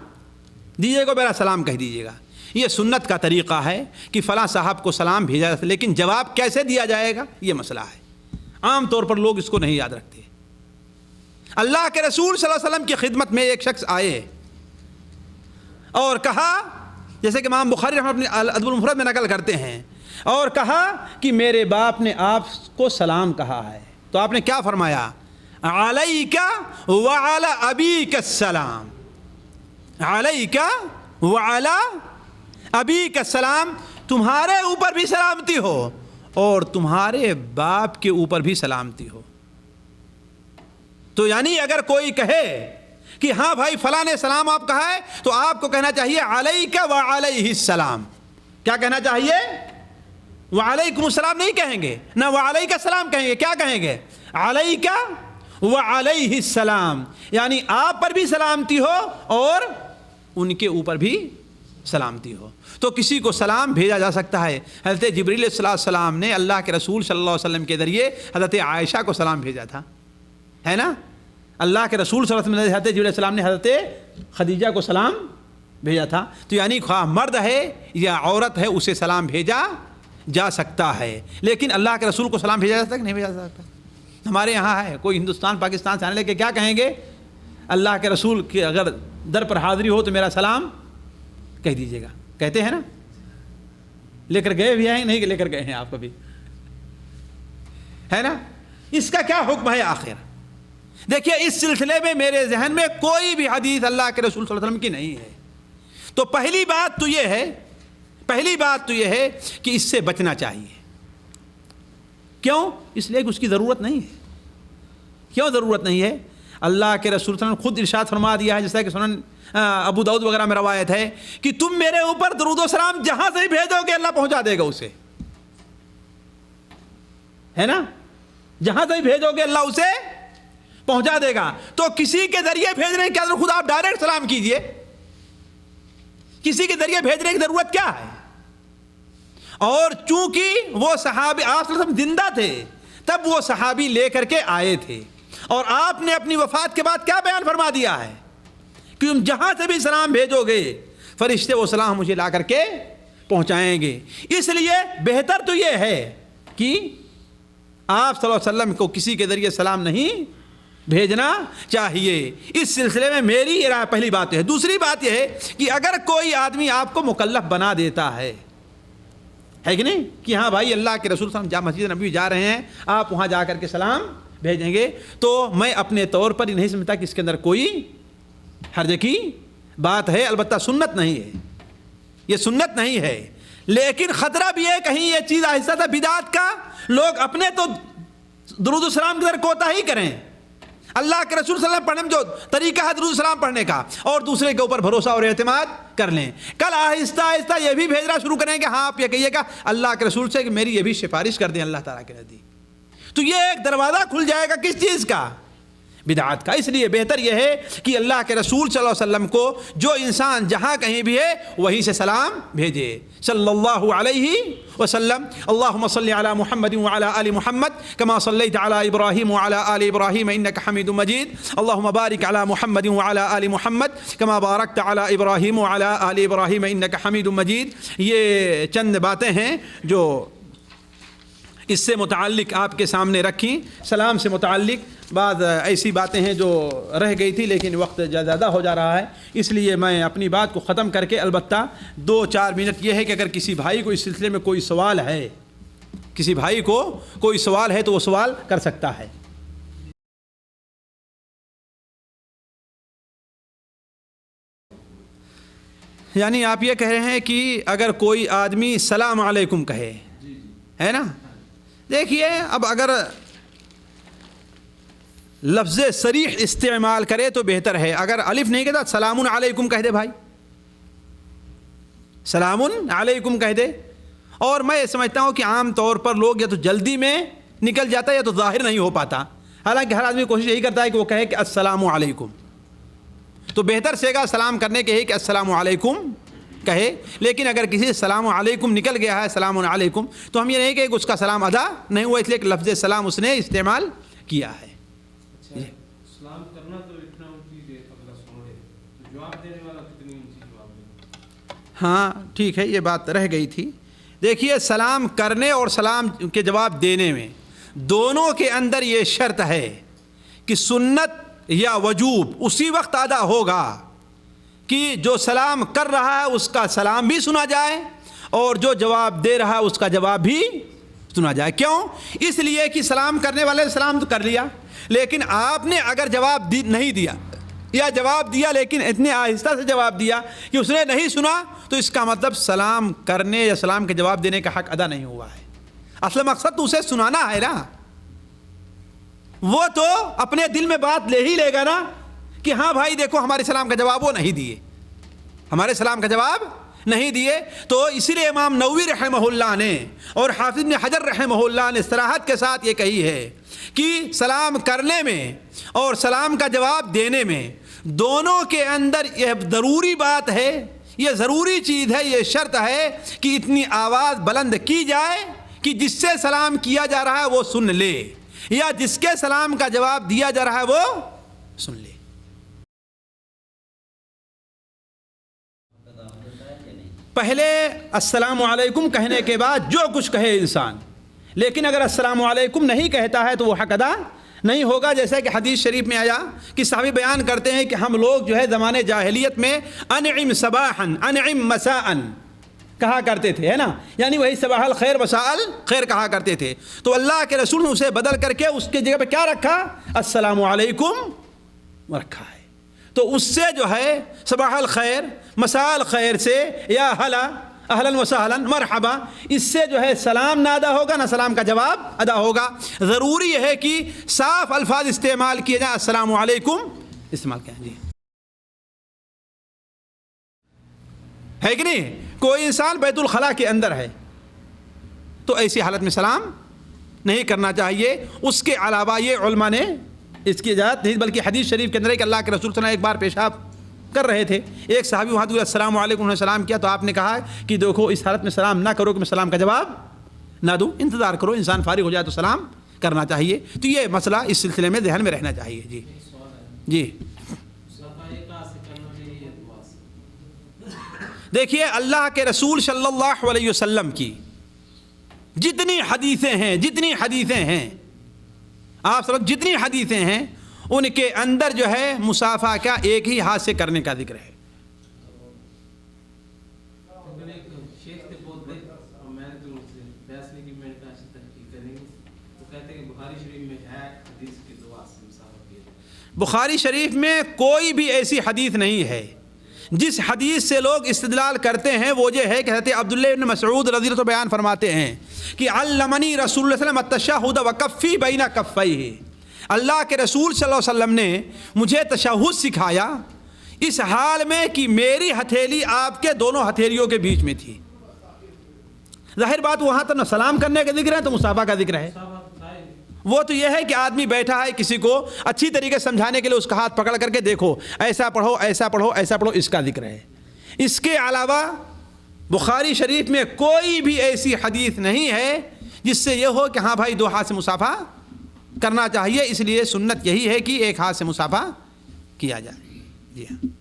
دیجیے گا، میرا سلام کہہ دیجیے گا. یہ سنت کا طریقہ ہے کہ فلاں صاحب کو سلام بھیجا جاتا ہے، لیکن جواب کیسے دیا جائے گا یہ مسئلہ ہے. عام طور پر لوگ اس کو نہیں یاد رکھتے. اللہ کے رسول صلی اللہ علیہ وسلم کی خدمت میں ایک شخص آئے اور کہا، جیسے کہ امام بخاری رحمۃ اللہ اپنے الادب المفرد میں نقل کرتے ہیں، اور کہا کہ میرے باپ نے آپ کو سلام کہا ہے. تو آپ نے کیا فرمایا؟ علیک وعلی ابیک السلام، علیک وعلی ابیک السلام، تمہارے اوپر بھی سلامتی ہو اور تمہارے باپ کے اوپر بھی سلامتی ہو۔ تو یعنی اگر کوئی کہے کہ ہاں بھائی فلاں نے سلام آپ کہا ہے تو آپ کو کہنا چاہیے علیک وعلیہ السلام۔ کیا کہنا چاہیے؟ وعلیکم السلام نہیں کہیں گے، نہ وعلیک السلام کہیں گے، کیا کہیں گے؟ علیک وعلیہ السلام، یعنی آپ پر بھی سلامتی ہو اور ان کے اوپر بھی سلامتی ہو۔ تو کسی کو سلام بھیجا جا سکتا ہے۔ حضرت جبریل علیہ السلام نے اللہ کے رسول صلی اللہ علیہ وسلم کے ذریعے حضرت عائشہ کو سلام بھیجا تھا، ہے نا؟ اللہ کے رسول صلی اللہ علیہ وسلم نے حضرت جبریل علیہ السلام نے حضرت خدیجہ کو سلام بھیجا تھا۔ تو یعنی خواہ مرد ہے یا عورت ہے اسے سلام بھیجا جا سکتا ہے، لیکن اللہ کے رسول کو سلام بھیجا جا سکتا ہے کہ نہیں بھیجا جا سکتا؟ ہمارے یہاں ہے کوئی ہندوستان پاکستان سے آنے لگے کیا کہیں گے؟ اللہ کے رسول کی اگر در پر حاضری ہو تو میرا سلام کہہ دیجیے گا، کہتے ہیں نا؟ لے کر گئے بھی ہیں نہیں کہ لے کر گئے ہیں آپ کبھی، ہے نا؟ اس کا کیا حکم ہے آخر؟ دیکھیے اس سلسلے میں میرے ذہن میں کوئی بھی حدیث اللہ کے رسول صلی اللہ علیہ وسلم کی نہیں ہے۔ تو پہلی بات تو یہ ہے کہ اس سے بچنا چاہیے۔ کیوں؟ اس لیے کہ اس کی ضرورت نہیں ہے۔ کیوں ضرورت نہیں ہے؟ اللہ کے رسول صلی اللہ علیہ وسلم خود ارشاد فرما دیا ہے، جیسا کہ سنن ابو داؤد وغیرہ میں روایت ہے کہ تم میرے اوپر درود و سلام جہاں سے بھیجو گے اللہ پہنچا دے گا اسے، ہے نا؟ جہاں سے بھیجو گے اللہ اسے پہنچا دے گا۔ تو کسی کے ذریعے بھیجنے کی خود آپ ڈائریکٹ سلام کیجئے، کسی کے ذریعے بھیجنے کی ضرورت کیا ہے؟ اور چونکہ وہ صحابی آپ صلی اللہ علیہ وسلم زندہ تھے تب وہ صحابی لے کر کے آئے تھے، اور آپ نے اپنی وفات کے بعد کیا بیان فرما دیا ہے کہ تم جہاں سے بھی سلام بھیجو گے فرشتے وہ سلام مجھے لا کر کے پہنچائیں گے۔ اس لیے بہتر تو یہ ہے کہ آپ صلی اللہ علیہ وسلم کو کسی کے ذریعے سلام نہیں بھیجنا چاہیے۔ اس سلسلے میں میری رائے پہلی بات ہے۔ دوسری بات یہ ہے کہ اگر کوئی آدمی آپ کو مکلف بنا دیتا ہے کہ نہیں، کہ ہاں بھائی اللہ کے رسول صلی اللہ علیہ وسلم مسجد نبوی جا رہے ہیں، آپ وہاں جا کر کے سلام بھیجیں گے، تو میں اپنے طور پر نہیں سمجھتا کہ اس کے اندر کوئی حرج کی بات ہے۔ البتہ سنت نہیں ہے، یہ سنت نہیں ہے، لیکن خطرہ بھی ہے کہیں یہ چیز آہستہ تھا بدعت کا، لوگ اپنے تو درود السلام کی طرف کوتاہی کریں۔ اللہ کے رسول صلی اللہ علیہ وسلم پڑھنے میں جو طریقہ ہے درود السلام پڑھنے کا، اور دوسرے کے اوپر بھروسہ اور اعتماد کر لیں۔ کل آہستہ آہستہ یہ بھی بھیجنا شروع کریں کہ ہاں آپ یہ کہیے گا اللہ کے رسول سے کہ میری یہ بھی سفارش کر دیں اللہ تعالیٰ کے نزدیک، تو یہ ایک دروازہ کھل جائے گا کس چیز کا؟ بدعات کا۔ اس لیے بہتر یہ ہے کہ اللہ کے رسول صلی اللہ علیہ وسلم کو جو انسان جہاں کہیں بھی ہے وہیں سے سلام بھیجے صلی اللہ علیہ وسلم۔ اللہم صلی علی محمد وعلی آل محمد کما صلیت علی ابراہیم وعلی آل ابراہیم انک حمید مجید۔ اللہم بارک علی محمد وعلی آل محمد کما بارکت علی ابراہیم وعلی آل ابراہیم انک حمید مجید۔ یہ چند باتیں ہیں جو اس سے متعلق آپ کے سامنے رکھیں۔ سلام سے متعلق بعض ایسی باتیں ہیں جو رہ گئی تھی لیکن وقت زیادہ ہو جا رہا ہے، اس لیے میں اپنی بات کو ختم کر کے البتہ 2-4 منٹ یہ ہے کہ اگر کسی بھائی کو اس سلسلے میں کوئی سوال ہے، کسی بھائی کو کوئی سوال ہے تو وہ سوال کر سکتا ہے۔ یعنی آپ یہ کہہ رہے ہیں کہ اگر کوئی آدمی السلام علیکم کہے، ہے نا؟ دیکھیے اب اگر لفظ صریح استعمال کرے تو بہتر ہے۔ اگر الف نہیں کہتا سلام علیکم کہہ دے، بھائی سلام علیکم کہہ دے۔ اور میں سمجھتا ہوں کہ عام طور پر لوگ یا تو جلدی میں نکل جاتا ہے یا تو ظاہر نہیں ہو پاتا، حالانکہ ہر آدمی کوشش یہی کرتا ہے کہ وہ کہے کہ السلام علیکم، تو بہتر سے گا سلام کرنے کے ہی کہ السلام علیکم کہے۔ لیکن اگر کسی سے السلام علیکم نکل گیا ہے السلام علیکم تو ہم یہ نہیں کہ اس کا سلام ادا نہیں ہوا، اس لیے کہ لفظ سلام اس نے استعمال کیا ہے۔ سلام کرنا تو اتنا اونچی چیز ہے، اگلا سن لے تو جواب دینے والا کتنی اونچی جواب دے۔ ہاں ٹھیک ہے، یہ بات رہ گئی تھی۔ دیکھیے سلام کرنے اور سلام کے جواب دینے میں دونوں کے اندر یہ شرط ہے کہ سنت یا وجوب اسی وقت ادا ہوگا کہ جو سلام کر رہا ہے اس کا سلام بھی سنا جائے اور جو جواب دے رہا ہے اس کا جواب بھی سنا جائے. کیوں؟ اس لیے کہ سلام کرنے والے نے سلام تو کر لیا، لیکن آپ نے اگر جواب نہیں دیا یا جواب دیا لیکن اتنے آہستہ سے جواب دیا کہ اس نے نہیں سنا، تو اس کا مطلب سلام کرنے یا سلام کے جواب دینے کا حق ادا نہیں ہوا ہے. اصل مقصد تو اسے سنانا ہے نا. وہ تو اپنے دل میں بات لے ہی لے گا نا کہ ہاں بھائی دیکھو ہمارے سلام کا جواب وہ نہیں دیے، ہمارے سلام کا جواب نہیں دیے. تو اسی لیے امام نووی رحمہ اللہ نے اور حافظ ابن حجر رحمہ اللہ نے صراحت کے ساتھ یہ کہی ہے کہ سلام کرنے میں اور سلام کا جواب دینے میں دونوں کے اندر یہ ضروری بات ہے، یہ ضروری چیز ہے، یہ شرط ہے کہ اتنی آواز بلند کی جائے کہ جس سے سلام کیا جا رہا ہے وہ سن لے، یا جس کے سلام کا جواب دیا جا رہا ہے وہ سن لے. پہلے السلام علیکم کہنے کے بعد جو کچھ کہے انسان، لیکن اگر السلام علیکم نہیں کہتا ہے تو وہ حق ادا نہیں ہوگا. جیسا کہ حدیث شریف میں آیا کہ صحابی بیان کرتے ہیں کہ ہم لوگ جو ہے زمانے جاہلیت میں انعم صباحا انعم مساء کہا کرتے تھے، ہے نا، یعنی وہی صباح الخیر مساء الخیر کہا کرتے تھے. تو اللہ کے رسول نے اسے بدل کر کے اس کی جگہ پہ کیا رکھا؟ السلام علیکم رکھا ہے. تو اس سے جو ہے صباح الخیر مساء الخیر سے یا ہلا اہلا وسہلا مرحبا، اس سے جو ہے سلام نہ ادا ہوگا نہ سلام کا جواب ادا ہوگا. ضروری ہے کہ صاف الفاظ استعمال کیے جائیں، السلام علیکم استعمال کریں. جی ہے کہ نہیں؟ کوئی انسان بیت الخلاء کے اندر ہے تو ایسی حالت میں سلام نہیں کرنا چاہیے. اس کے علاوہ یہ علماء نے اس کی اجازت نہیں، بلکہ حدیث شریف کے اندر ہے کہ اللہ کے رسول صلی اللہ علیہ وسلم ایک بار پیشاب کر رہے تھے، ایک صحابی وہاں تو السلام علیکم انہوں نے سلام کیا، تو آپ نے کہا کہ دیکھو اس حالت میں سلام نہ کرو کہ میں سلام کا جواب نہ دوں، انتظار کرو، انسان فارغ ہو جائے تو سلام کرنا چاہیے. تو یہ مسئلہ اس سلسلے میں ذہن میں رہنا چاہیے. جی جی دیکھیے اللہ کے رسول صلی اللہ علیہ وسلم کی جتنی حدیثیں ہیں آپ سب جتنی حدیثیں ہیں ان کے اندر جو ہے مصافحہ کا ایک ہی ہاتھ سے کرنے کا ذکر ہے. بخاری شریف میں کوئی بھی ایسی حدیث نہیں ہے. جس حدیث سے لوگ استدلال کرتے ہیں وہ یہ ہے کہ حضرت عبداللہ بن مسعود رضی اللہ عنہ بیان فرماتے ہیں کہ علمنی رسول اللہ صلی اللہ علیہ وسلم التشہد وکفی بین کفیہ، اللہ کے رسول صلی اللہ علیہ وسلم نے مجھے تشہد سکھایا اس حال میں کہ میری ہتھیلی آپ کے دونوں ہتھیلیوں کے بیچ میں تھی. ظاہر بات وہاں تو نہ سلام کرنے کا ذکر ہے تو مصافحہ کا ذکر ہے. وہ تو یہ ہے کہ آدمی بیٹھا ہے کسی کو اچھی طریقے سے سمجھانے کے لیے اس کا ہاتھ پکڑ کر کے دیکھو ایسا پڑھو ایسا پڑھو ایسا پڑھو، اس کا ذکر ہے. اس کے علاوہ بخاری شریف میں کوئی بھی ایسی حدیث نہیں ہے جس سے یہ ہو کہ ہاں بھائی دو ہاتھ سے مصافحہ کرنا چاہیے. اس لیے سنت یہی ہے کہ ایک ہاتھ سے مصافحہ کیا جائے. جی ہاں.